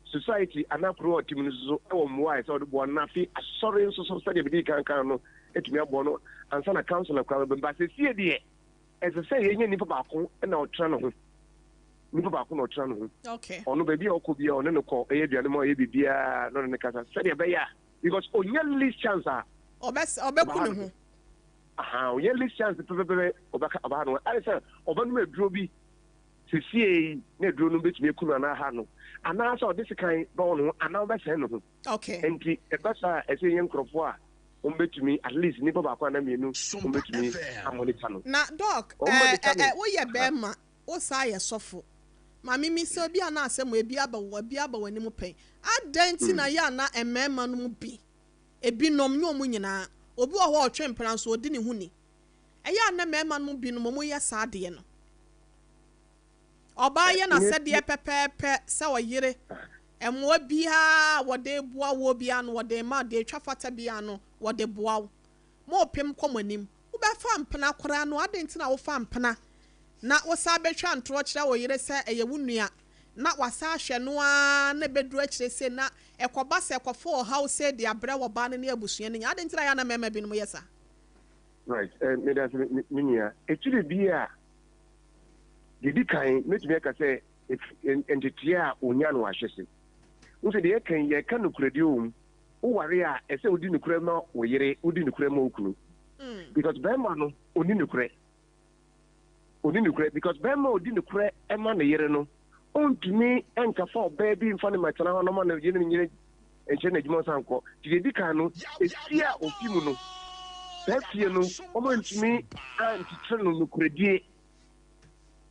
society anakoro ɔtim no so ɛwɔ mmoa a ɛsɛ ɔde boɔ no afe asɔre nso so sɛdeɛ bɛdi kankan no ɛtumi aboɔ no ansa na council akora bɛmba sɛ sie deɛ ɛsɛ sɛ yɛnyɛ nnipa baako na ɔtena ne ho nnipa baako na ɔtena ne ho ɔno baabi a ɔkɔ bia ɔne no kɔ ɛyɛ aduane ma ɔyɛ biribiaa na ɔne ne kasa sɛdeɛ ɛbɛyɛ a because ɔnya least chance a ɔbɛku ne ho ɔyɛ least chance pɛpɛpɛ ɔbɛha no ayɛ sɛ ɔbɛnom aduro bi sɛsie na aduro no bɛtumi aku no anaa ha no anaasɛ ɔde sekan bɛwɔ no ho anaa wobɛsɛn no ho nti ɛbɛ saa ɛsɛ yɛ nkurɔfoɔ a wɔmbɛtumi at least nnipa baako ana mmienu wɔmbɛtumi amɔnita no na dɔk woyɛ bɛrima wosaa yɛ sɔfo ma mimi sɛ obi a na asɛm ebi aba w'anim pɛn adɛn nti na yɛ ana mmarima no mu bi ebi nom nyɛ ɔmo nyinaa obi wɔ hɔ ɔtwe mpena nso odi ne ho ni ɛyɛ ana mmarima no mu bi no mo yɛ saa adeɛ no ɔbaa yɛ na sɛdeɛ pɛpɛɛpɛ sɛ ɔyere ɛmmoa biara wɔde boa wo biara no wɔde ma de atwa fata biara no wɔde boa wo ma ɔpem kɔm anim wobɛfa mpena koraa no adɛn nti na wofa mpena na wosa bɛtwa ntorɔ kyerɛ wo yere sɛ ɛyɛ wo nua na wasa ahwɛ no a na bɛduru akyerɛ sɛ na ɛkɔba sɛ ɛkɔfa ɔhaw sɛ de abrɛ wɔ baa no ne abusua no nya adɛn nti na yɛ na mɛma binom yɛ sa right medase menua ɛkyire bi a dedi kan mɛtumi aka sɛ nteteɛ a ɔnya no wahyɛ se wo sɛ deɛ yɛkan yɛka nokoradeɛ wɔ mu woware a ɛsɛ wodi nokora ma wo yere wodi nokora ma wo kunu because bɛrima no ɔni nokorɛ because bɛrima ɔdi nokorɛ ɛma ne yere no ɔntumi ɛnkafa ɔbaa bi mfa ne matena hɔ nɔma no yɛ ne nyere nkyerɛ no adwuma sa nkɔ nti deɛ di kan no ɛfie a ɔfi mu no saa fie no ɔma ntumi antetere no nokoradie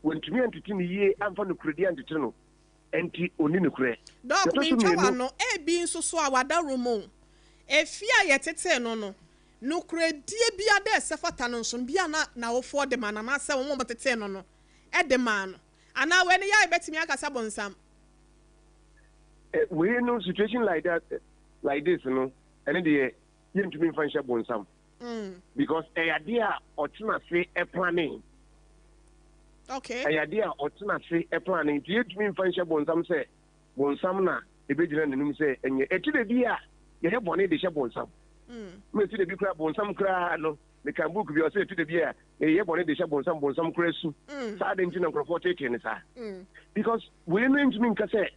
wɔntumi antete no yie amfa nokoradie antetere no enti ɔni nokorɛ dɔk mentwa no ebi nso so a wada romo efie a yɛtete no nokoradie bia dɛ ɛsɛ fata no nso bia na wofoɔ de ma na sɛ wɔn bɛtete no ɛde ma no ana wɛne yɛ bɛtumi akasa bonsam we no situation like this no ene de yentumi mfa nhye bonsam because eyade or otena se e planning okay eyade a otena se e planning ti yentumi mfa nhye bonsam na ebegyina nenum se enye etide bi a ye he bone de hye bonsam me etide bi kra bonsam kra no me kan book bi o se etide bi a ye bone de hye bonsam kra su sa de nti na nkrofo take ni sa because we no ntumi nka se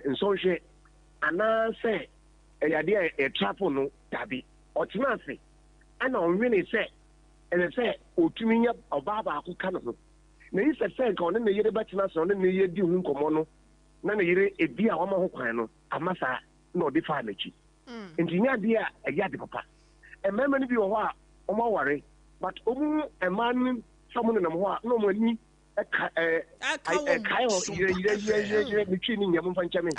nsonhwe ana se eyade e trapo no dabi otena se ana onwene se ene se otumi nya oba ba akuka no na yi se ka one na yere betena se one na yedi hu nkomo no na na yere ebi a wama ho kwan no amasa na odi fa amachi engineer dia eyade papa emema ni bi wo a omo ware but omu eman someone na mo a no mo ni yire mitwi ni nyam mfa nchame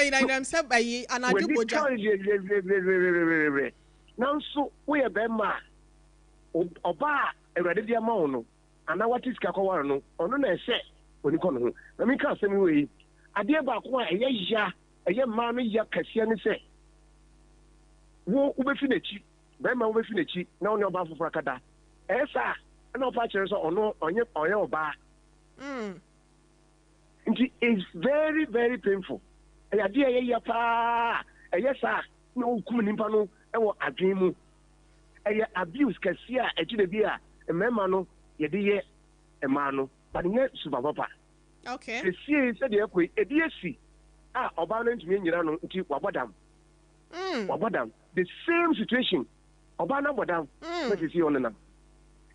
ira se bayi anadu boja nanso we e be ma oba ewrade dia ma wo no ana wati sika ko war no ono na ehye oni ko no ho na mi ka asem we ade ba ko a eye ma no ya kase ni se wo ubefi nachi be ma ubefi nachi na oni oba foforo kada esa na opa chere so ono onye oba nti is very very painful ade ya pa sa na okum nimpa no ewo adwen mu abuse kase a ejide bi a emema no ye de ye ema no but nye super papa okay sie se de ekoi edi esi a oba no ntumi nyira no nti wabodam the same situation oba na bodam but you see on na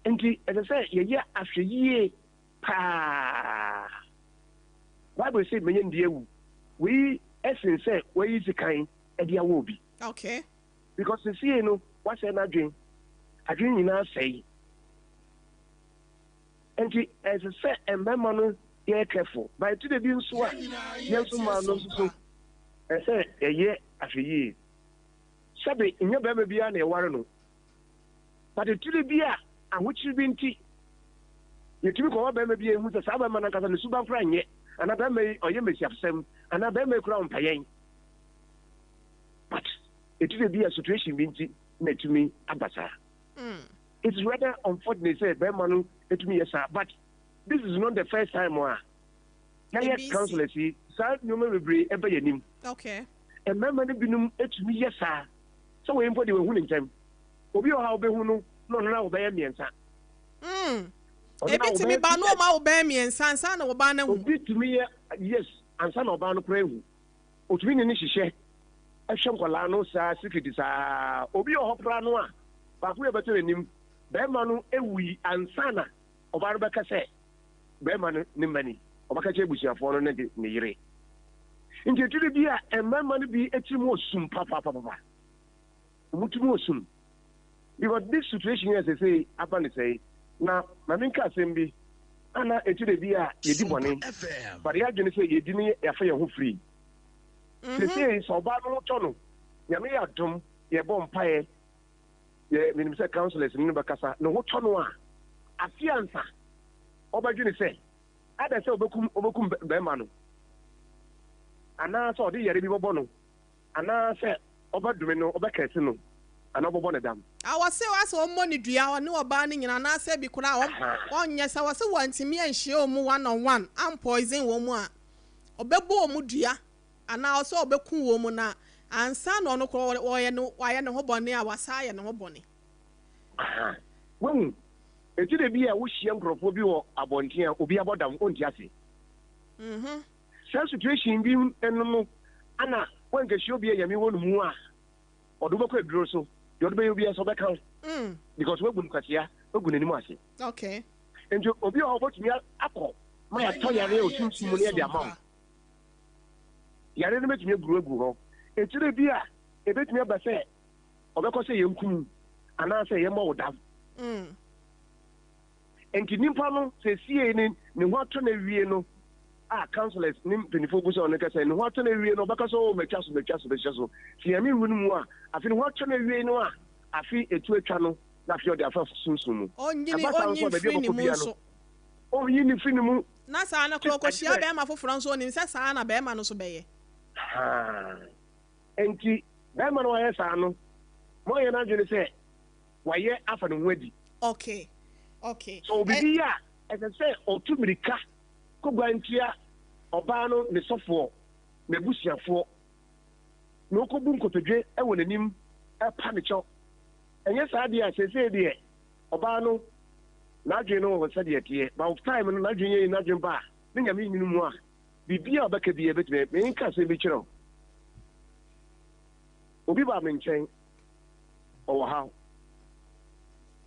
nti as I say ye ahweye pa Bible say menye ndi ewu we essence say we use kan e dia wo bi okay because you see no what say na adwen nyina say and as I said, and no, you're careful. By today, being so, yes, man, so I said, a year after year. Sabi, in your baby, be a warano. But the today be a which you been tea. You took our baby who's a Sabaman and the super friend yet, and I may or you may have some, and I may crown paying. But it will be a situation being made to me, Abasa. It's rather unfortunate, say, Bermanu. It me yes, but this is not the first time where Kaya councillor see sir no me be ebe yanim. Okay. And member no binum it me yes sir. So we mpodi we hu ntem. Obi o ha obe hu no na obe ya miensa. Ebi timi ba no ma obe miensa ansa na oba na hu. Obi timi yes ansa na oba no kra hu. Otumi ni hihye. Ehwe nkola no sa secret sa obi o hopra no a ba ku e beto enim. Bema no ewi ansana oba beka se bema no ni mani obaka che busiafo no ne yire nti tude bi a emema no bi etimo osum papa mutumo osum because this situation as I say happen say na minka sembi ana etude bi a yedi bone but ya dwene say yedi ni ya fa ye ho free say so oba no to no nyame ya dom ye bom pae ye minim say councillors ni bakasa no ho to no a afiansa obadwene say ada say obekum bema no ana so de yare bi bobo no ana say obadume no obekese no ana bobo ne dam awase wase omoni dua ne oba ne nyina na say bi kura onye sa wase wantimi anhie omu one on one am poison wo mu a obebo omu dua ana also obeku wo mu na ansa no no ko woye no waye ne ho bone a wasa ye ne ho bone when etide bi a wo hie nkrofo bi wo abontia obi abodam onti ase situation bi enu ana when ke show bi yami wonu mu a odo beko eduro so de odo be obi so be kan because we gun kwasia we gun ani mu ase okay enjo obi o botumi akọ ma ya to yare o tuntum ne de amam yare ne metumi egu ho etire bi a ebetumi aba se obeko se yenkum ana se yemo wodam enti nimpa no se sie ni ne ho ato na wie no councillors nim penifo bu so ne ka se ne ho ato na wie no obeka so metwa so si yami wunu mu a afi ne ho ato na wie no a afi etu etwa no na afi ode afa sunsun mu onyi free ni mu so onyi ni free ni mu na sa na krokoshia be ma foforo nso ni se sa na be ma no so be ye enti bɛrima no wayɛ saa no mo yɛ na dwene sɛ wayɛ afa no wedi okay so obibi ya ɛsɛ sɛ ɔtu mirika kɔgwantia ɔbaa no ne sɔfoɔ na busuafoɔ na ɔkɔbu nkotodwe ɛwɔ n'anim ɛpa ne kyɛw ɛnyɛ saa deɛ a sɛsɛ deɛ ɔbaa no n'adwene no wɔ sɛdeɛ teɛ by time no n'adwene yɛ n'adwene ba a ne nyame nyini mu a biribi a ɔbɛka bi ɛbɛtumi menka sɛ bi kyerɛ obi ba me nkyɛn ɔwɔ ha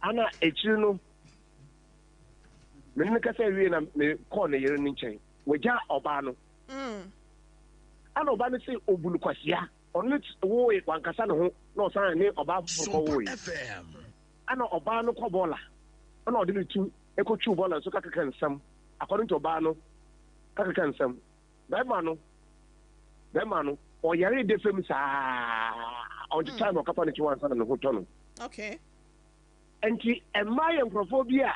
ana akyiri no mene ne kasa wie na me kɔɔ ne yere no nkyɛn wagya ɔbaa no ana ɔbaa no sɛ ɔbu no kwasia ɔno woe wankasa ne ho na ɔsan ne ɔbaa foforɔ kɔ woe ana ɔbaa no kɔ bɔɔla ana ɔde ne tu ɛkɔtwiw bɔɔla nso kakeka nsɛm according to ɔbaa no kakeka nsɛm bɛrima no ɔyare de fam saa ɔnte time ɔkapa ne kyi wansa na ne ho tɔ no okay enti ɛmmaa yɛ nkurɔfoɔ bi a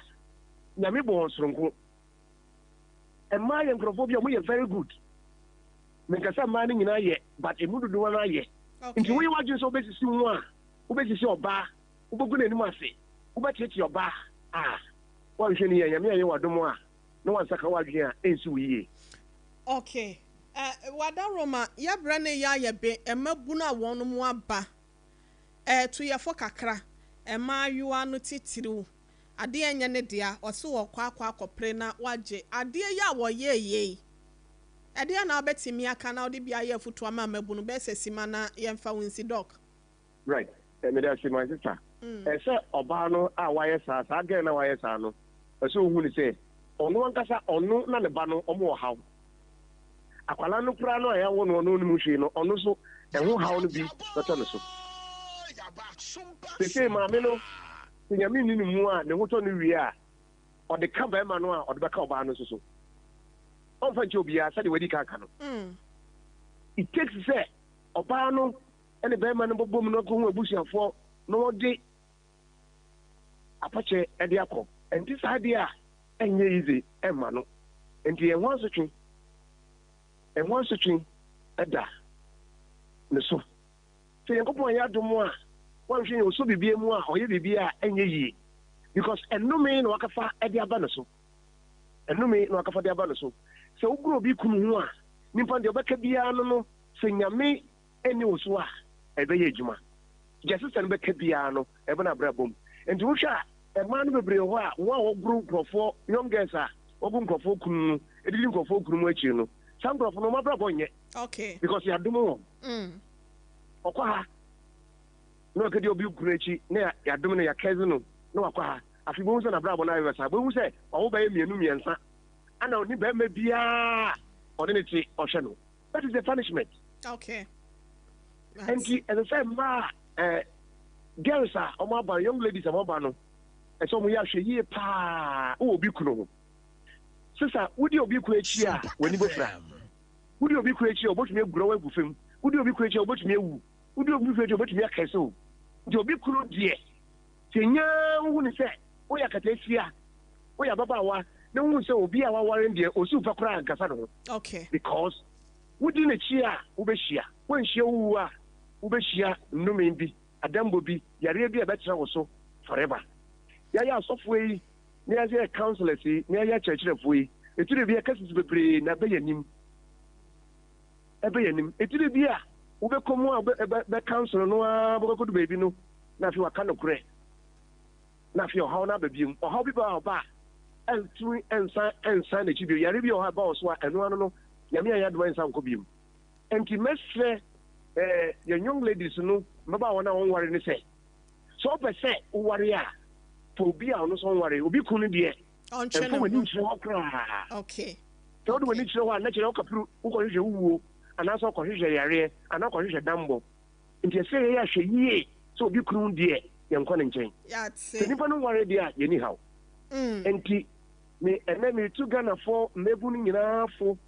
nyame bɔ wɔn soronko ɛmmaa yɛ nkurɔfoɔ bi a moyɛ very good menkasa mmaa no nyinaa yɛ but ɛmu dodoɔ no ayɛ nti woyɛ w'adwene sɛ wobɛsisi wo a wobɛsisi ɔbaa wobɛgu n'anim ase wobɛtiatia ɔbaa a woanhwɛ no yɛ nyame ayɛ w'adom a na wansaka w'adwene a ɛnsi wo yie okay wada roma yɛbrɛ ne yɛ ayɛ be ɛma bu no a wɔn mu aba to yɛfo kakra ɛma ayoa no titiriw adeɛ nyɛ ne dea ɔse wɔ kɔ akɔpere na wagye adeɛ yɛ a wɔyɛ yie adeɛ na wobɛtumi aka na wode bi ayɛ foto ama mabu no bɛsɛ sima na yɛmfa wo nsi dɔk right mede ase my sister ɛsɛ ɔbaa no a wayɛ saa gɛn na wayɛ saa no ɛsɛ ohu ne sɛ ɔno ankasa ɔno na ne ba no ɔmo wɔ haw akwala no kura no a yɛawo no ɔno mu hwee no ɔno so ɛho haw no bi bɛtɔ ne so sesei maame no sɛ nyame nni ne mu a ne ho tɔ no wie a ɔde ka bɛrima no a ɔde bɛka ɔbaa no so ɔmfa nkyɛ obiara sɛdeɛ wadi ka no it takes sɛ ɔbaa no ɛne bɛrima no bɔbɔ mu no kɔhu abusuafoɔ na wɔde apakyɛ ɛde akɔ ɛnti saa deɛ a ɛnyɛ yize ɛmma no nti ɛho asotwe ɛda ne so sɛ yɛnkɔpɔn yɛ adom a wanhwɛ yɛ ɔsɔ bibia mu a ɔyɛ bibia a ɛnyɛ yie because ɛnome na wakafa ɛde aba ne so sɛ wogoro obi kunu ho a nipa deɛ ɔbɛka biara no sɛ nyame ɛne wo so a ɛbɛyɛ adwuma gya sesa no bɛka biara no ɛbɛna abrabɔ mu nti wohwɛ a ɛmaa no bebree hɔ a wo a wɔgoro nkurɔfoɔ young girls a wɔgo nkurɔfoɔ kunu no ɛdidi nkurɔfoɔ kunu mu akyiri no saa nkurɔfoɔ no ɔmabrabɔ nyɛ okay because yɛadom wɔn ɔkɔ ha na ɔkɛdeɛ obi kunu akyi na yɛadom no yɛkɛse no na wakɔ ha afei bohu sɛ nabrabɔ no ayɛ saa bohu sɛ ɔwo bɛyɛ mmiɛnsa ana ɔne bɛrima biara ɔde ne te ɔhwɛ no that is a punishment okay nti ɛsɛ sɛ mmaa girls a ɔmo aba young ladies a ɔmo aba no ɛsɛ ɔmo yɛ ahwɛ yie paa wɔ obi kunu ho sisa wodi obi kunu akyi a w'ani bɛfira wodi obi kunu akyi a ɔbɛtumi agura wo agu fam wodi obi kunu akyi a ɔbɛtumi awu wodi obi kunu akyi a ɔbɛtumi akɛse o nti obi kunu deɛ sɛ nyaa wohu ne sɛ woyɛ akataasia woyɛ ababaawa na wohu sɛ obi a waware deɛ ɔsiw fa koraa ankasa ne ho okay because wodi n'akyi a wobɛhyia woanhyia wowu a wobɛhyia nnome bi adambɔ bi yareɛ bi a ɛbɛkyerɛ wo so forever yɛayɛ asɔfoɔ yi na yɛayɛ councillors yi na yɛayɛ akyerɛkyerɛfoɔ yi ɛtire bi ɛka sisi bebree na ɛbɛyɛ nim ɛtire bi a wobɛkɔ mu a bɛcouncil no a bɛkɔdu baabi no na afei waka nokorɛ na afei ɔhaw no aba biom ɔhaw bi baa ɔba a ɛntumi ɛnsa n'akyi bio yare bi a ɔha ba wɔ so a ɛno ano no nyame ayɛ adoma nsa nkɔ biom nti mɛsrɛ yɛn young ladies no mmɛba wɔn a wɔnware ne sɛ wopɛ sɛ woware a fa obi a ɔno so ɔnware obi kun no deɛ ɛmfa w'ani nkyerɛ hɔ koraa sɛ wode w'ani kyerɛ hɔ a na kyerɛ wokapere wokɔhwehwɛ wowuo anaasɛ wokɔhwehwɛ yareɛ anaa wokɔhwehwɛ dambɔ nti ɛsɛ yɛyɛ ahwɛ yie sɛ obi kunu deɛ yɛnkɔ ne nkyɛn sɛ nnipa no nware deɛ a yɛni haw nti ɛnɛ meretu ghanafoɔ mmɛbu no nyinaa fo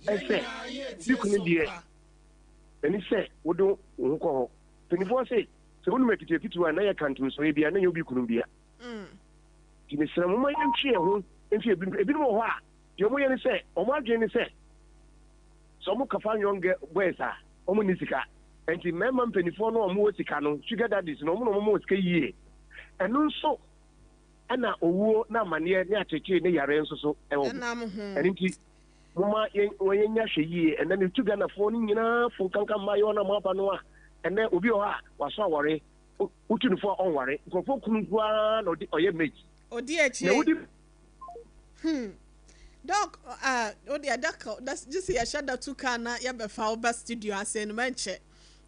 ɛsɛ bi kunu deɛ ɛni sɛ wode wo ho kɔ hɔ panifoɔ sɛ wonom akitiakitiwa a na yɛka ntomsoɛ bia na yɛ obi kunu bia nti mesrɛ moma yɛntwe ho mfi ebinom wɔ hɔ a deɛ ɔmoyɛ ne sɛ ɔmo adwene ne sɛ ɔmo kafa young boys a ɔmo ne sika enti mema mpanifo no omo sika no sugar daddies no omo sika yie eno nso ana owuo na amane ne atete ne yare nso so ewo enti mama yenya hwe yie ena ne tu Ghana fo ni nyina fo kankan mayo na mapa no a ene obi o ha waso awore utunfo onware nkofo kunugwa na oye mate odi echi na wudi Doc, that's just a shadow to Kana, Yabefa Oba Studio, I say, Manche.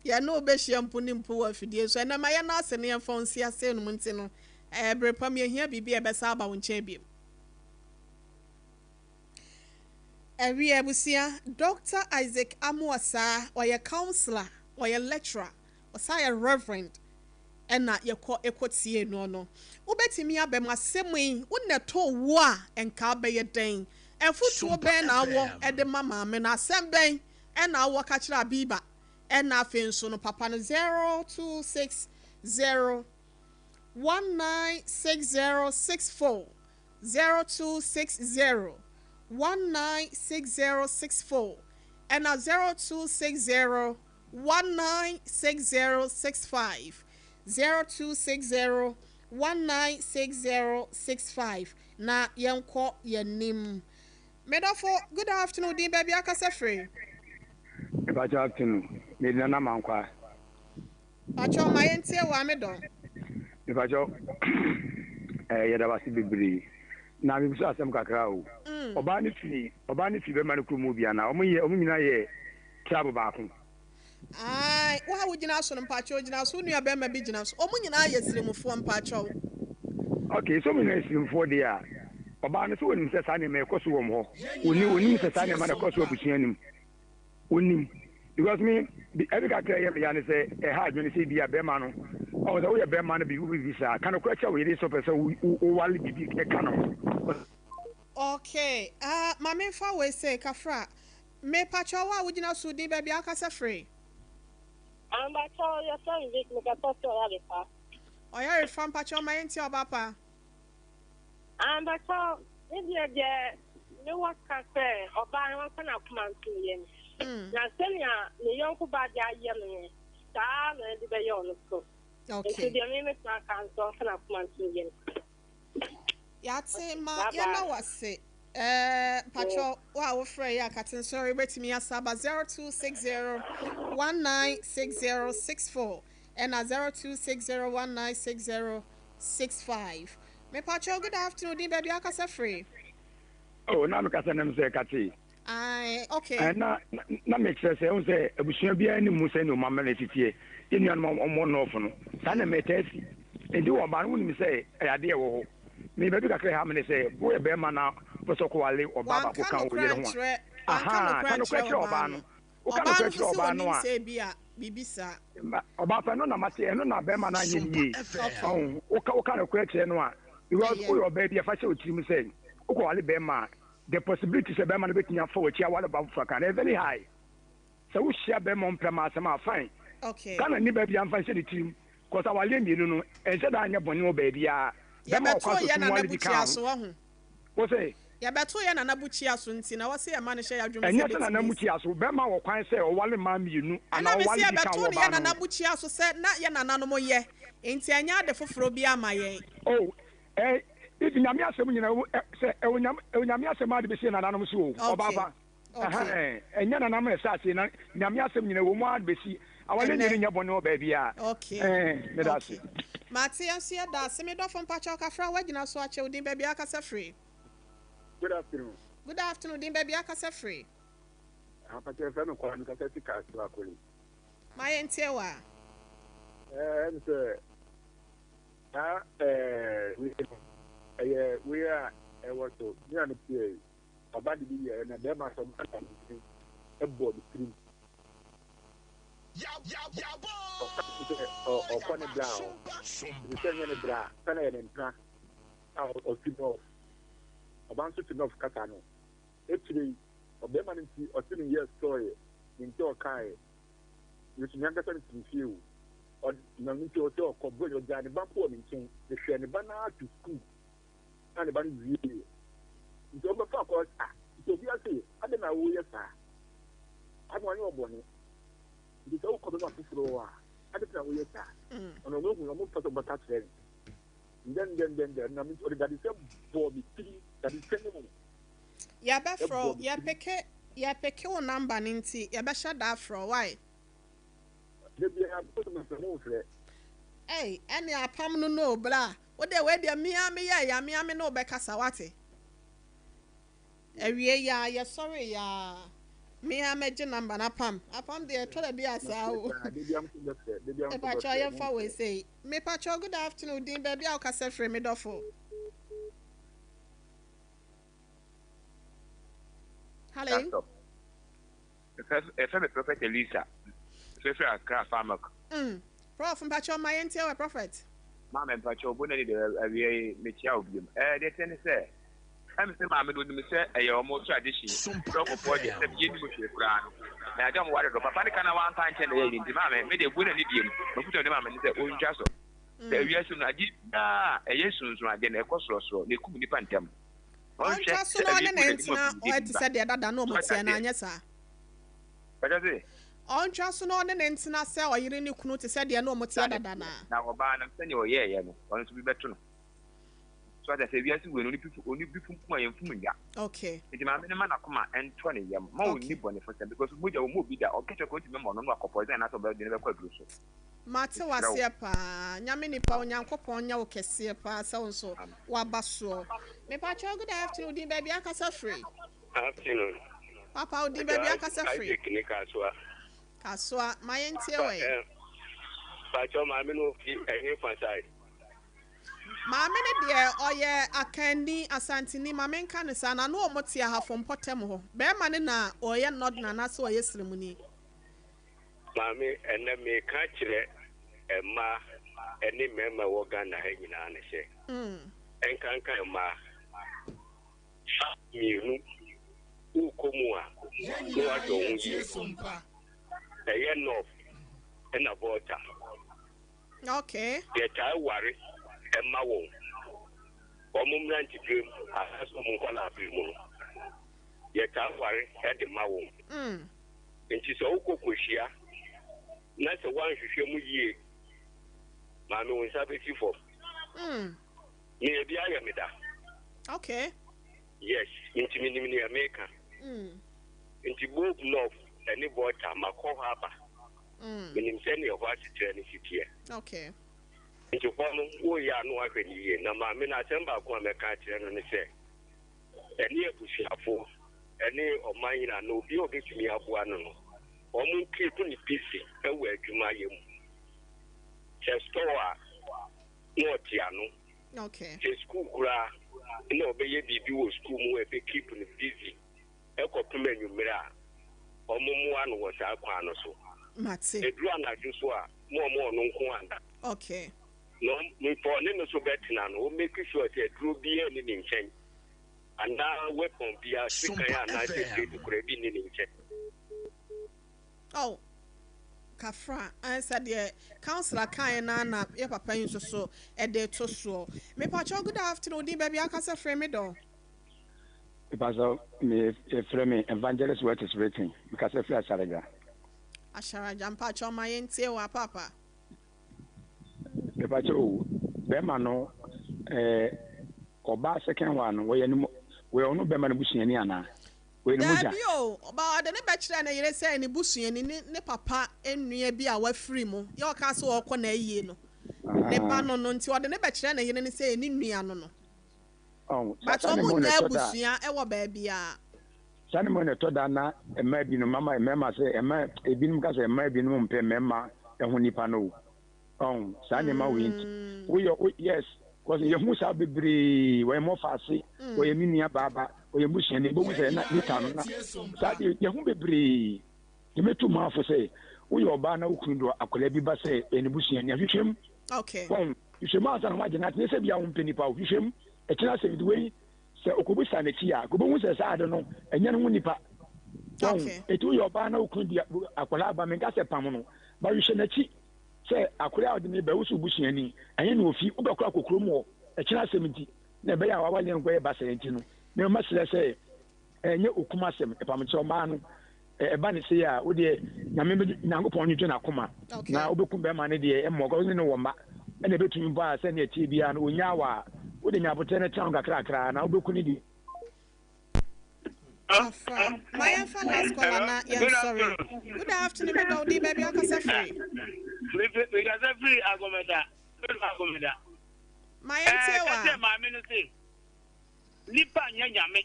Ya no be shampoo nimpo of the so and my nurse and your phone see a say, Montino. Every pammy here be a besaba on champion. Every abusia, Dr. Isaac Amuasa, or your counselor, or your lecturer, or say a reverend, and not your court equity no. Ubeti me abe my same way, wouldn't to war and car be a dane. And foot to ben our at the mama, men are same bang, and our catch la biba, and nothing soon papa 0260 196064 0260 196064 and 0260 196065 0260 196065 na yenko yenim medafo good afternoon din baby akasa free good afternoon me na mankwa acho mayentie wa medo ibajo yeda wasi bibiri na mi biso asem kakra o oba ni fi be man krumu bia na omunyina ye trabo baako ai wa wugina so mpacho gina so nua be ma bi gina so omunyina ye siremufo mpacho okay so me na siremufo dia oba no so wonim se sa ne me koso wom ho oni se sa ne ma na koso obusuanim oni because me every kakra ye ya ne se ha adwene se bia be ma no o da wo ye be ma no bi wo bi sa kan ko acha wo ye so pese wo wale bibi e kan no okay mama fa we say kafra me pacho wa wugina so din baby akasa free Ambacho ya son Vic Mkapoto ya refa. Oya refa mpacho mayenti obapa. Ambacho ndiye ni wakase oba wakana kumantu yen. Na senya ni yonku badia yen. Ta na ndibe yon so. Okay. Ndiye mimi kwa kanso wakana kumantu yen. Yate ma yana wase. Pacho wa ofre ya katin sorry betimi asaba 0260 196064 and 0260 196065. Me Pacho good afternoon din baby akasa free. Oh na me kasa nem se kati. Ai okay. Na make sense on say abusua bia ni mu se no mamele titie. Enu an mo no ofo no. Sa na me tesi. Edi wo ba no ni say ade e wo ho. Me baby kakra ha me say wo e be ma na so ko wale oba ba ko kan o yere ho aha kan ko kire oba no o kan ko kire oba no a se bia bibisa oba fa no na mate no na be ma na anye ni o kan ko kire no a because o yo be bia fa se o tirim say o ko wale be ma the possibility se be ma no betinya fa o chia wale ba fa kan very high so wo share be mo mpema asema fine okay kan ni be bia fa se the team ko sa wale mienu no en se da anya boni o be bia be ma ko ya na buchia so ho wo say ya beto ya na nabuchi aso nti na wase ya ma ne hye ya dwuma se enye na nabuchi aso be ma wo kwan se o wale ma mienu ana o wale di kan wo ba na nabuchi aso se na ya na nanom ye nti anya de foforo bi ama ye oh ibi nyame asem nyina se nyame asem ade be se na nanom so o baba enye na nam se ase na nyame asem nyina wo mu ade be si awale nyere nya bone o ba bia okay me da se mate ansia da se me do fon pacha kafra wagina so ache odin ba bia akasa free. Good afternoon. Good afternoon, din baby akasa free. Apate fe no kwa nkasa sika so akoli. Ma yentie wa. Nse we are what to me and pay. Abadi bi na dem aso mata ni e board stream. Ya boy. O kone brown. Ni senye ne bra, kana ye ntra. O tino. Abanso to know kata no etiri obema nti otini yes story nti okai yusu nyanga tan tinfiu od na nti o to ko boyo jani ba po mi ntin de hwe ne ba na to school na ne ba ni wie nti o ba fa ko to bi ase ade na wo yes a anu anyo oboni nti o ko be ma fufuro a ade pra wo ye ta ono mo hu no mo photo bata trend then na me or that is for me that is telling ya be fro ya peke wo number ninti ya be sha da fro why de bia photo me mo fre any apam no bra wo de we de me no be kasa wate ewie ya sorry ya me ameje number na apam de to be asa o e pa cho ya fa we say me pa cho good afternoon din baby a kasa free me dofo hello if I'm a prophet Elisa if I craft farmer prof mpacho my ente we prophet mama mpacho bo na ni de awie me chia obi de ten say I'm saying mama do me say e your mo tradition pro ko for the say ye ni mo hwe kura no na adam ware do papa ni kana wan kan che na ye ni mama me de bo na ni diem no futo de mama ni say o ntwa so de awie so na gi na e yesunsun ade na e kosoro ne kum ni pantem on twa so no ne ntina o ti say de dada no mo tie na anya sa on twa so no ne ntina say o yire ni kunu ti say de no mo tie dada na oba na say ne o ye no on so bi beto no so that if you see when only people come and fum ya okay it ma me na kuma ento ne yam ma oni bone for them because moja wo mo bi da o kecho ko ti me mo no akopo na so ba de ne be kwa duru so mate wase pa nyame ni pa onyankopon nya wo kese pa sa wonso wa baso me pa cho good afternoon din baby akasa free afternoon papa din baby akasa free kaswa my entie we pa cho ma me no fi ehin fanside maame ne de oye akandi asantini maame nka ne sa na no omote ahafo potem ho be ma ne na oye nod na na so oye sremuni maame enne me ka kire emma eni mema wo Ghana ha nyina ne hye enkanka emma mienu ukomu a no ajo hu SOMPA eye no ena bota okay ye tai ware emma wo omumra ntigem aso mu kola afimu ye ta ware e de ma wo nti so ukokohia na se wan hwehwe mu yie ma me won sabe tifo ni e bia ya meda okay yes nti minimini America nti both love any water makọ haba minim se ne ho asetre ne fitie okay nti kwanu wo ya no ahwani ye na ma me na semba ko ameka kire no ne se eni ebusuafo eni omanyina na obi obetumi aboa no no omu keep ni pisi ewe adwuma ye mu chestoa no tiano okay che school kura na obeye bibi wo school mu e be keep ni busy e ko pema nwumira omumu anu wo sa kwa no so mate edru anadwo so a mo no nko anda okay no me for ne no so betina no o make sure that edru bi e ni nchen anda weapon bi a sika ya na se kura bi ni nchen oh kafra answer the counselor kan na your papa yin so e de to so me pa cho good afternoon di baby akasa frame me do Pastor, me frame evangelist what is written because I feel Asharaja mpa cho ma yentie wa papa me pa cho be ma no oba second one we yani we onu be ma no busuani ana we ni muja Dabio oba de ne be kire na yire say ni busuani ne papa enua bi a wa free mu ye o ka so o ko na yie no ne ba no no nti o de ne be kire na yire ni say ni nua no no oh but o mu na busua e wo ba bia sani mo ne to da na ema bi no mama ema say ema ebinum ka say ema bi no mpe mema ehun nipa no oh sani ma we yes because ye hu sa bebre we mo fase we mi nua baba we busuani ne bo say na nita no na sa ye hu bebre ye metu ma fo say we oba na ukundo akola bi ba say eni busuani ahwehwem okay you ma san ma jina te se bia wo mpeni pa ahwehwem e kira se bidwe se okobusa na ti a gobo hu se sa ade no enya no nipa okay etu yo ba na ukundi akola ba me ka se pam no ba hwehwe na ti se akola ode ne ba wusu busuani anya na ofi ubekora kokoro mu e kira se mti na be ya wa wale nkwe ba se nti no me ma sele se enye okumasem e pam che o ma no eba ne se ya wo de nyame be nyankopon nyu na koma na obekum be ma ne de emmo ko ne wo ma na betumi ba se ne tie bia no onya wa wo de nyabote ne town kakra na obeku ne di my last caller na yeah sorry good afternoon me do baby akasa free we got free agomeda my antewa kase ma me no say nipa nya nyame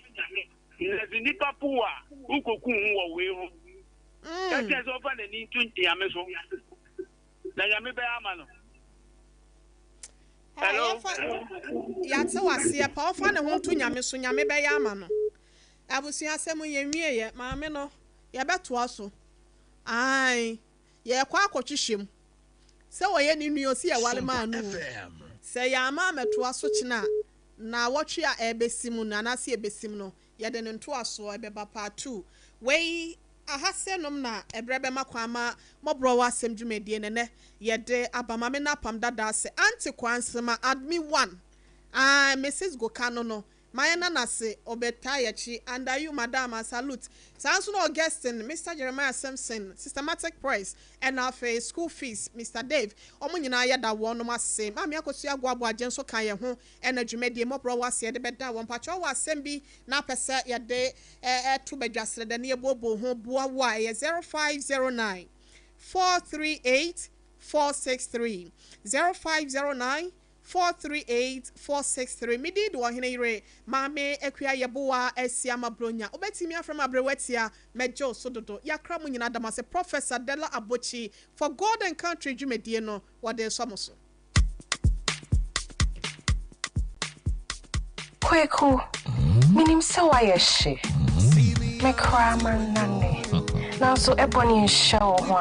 le nipa puwa ukoku wo we ho kase so fa na ni tunti ame so na nyame be ama no hello ya te wase pa ofa ne ho to nyame so nyame be ya ama no abusia asem ye nwie ye maame no ye beto aso ai ye kwa akotwehwem se wo ye ni nuo si ye wale ma anu se ya ama meto aso kina na wotwe a ebesim na na se ebesim no ye de nto aso ebeba part 2 we ahasenom na ebrebe makwama MWHO asem dwumedie ne ye de abamame na apam dada se anti kwansema admi 1 Mrs. Gokano no Mayana nase obeta yachi and you madam salute. Sanso no Augustine, Mr. Jeremiah Simpson, systematic price and our school fees, Mr. Dave. Omo nyina ya da won no masem. Mami akosia gwabo agenso kan ye ho energy medie MWHO wase de beda won pacho wasem bi na pese ye de to bedwasre de ne bobo ho boa wa ye 0509 438 463 0509 438-463. Midi do OHENEYERE Mame Ekua YeboaA Esiama Bronya. Obetimi aframa brewetia mejo sododo. Yakra mu nyina damase Professor Della Abochi for God and Country dwumedie no wode somoso. Kweku. Minim se wa yeshe. Me kraman nane. Na so ebony show ho.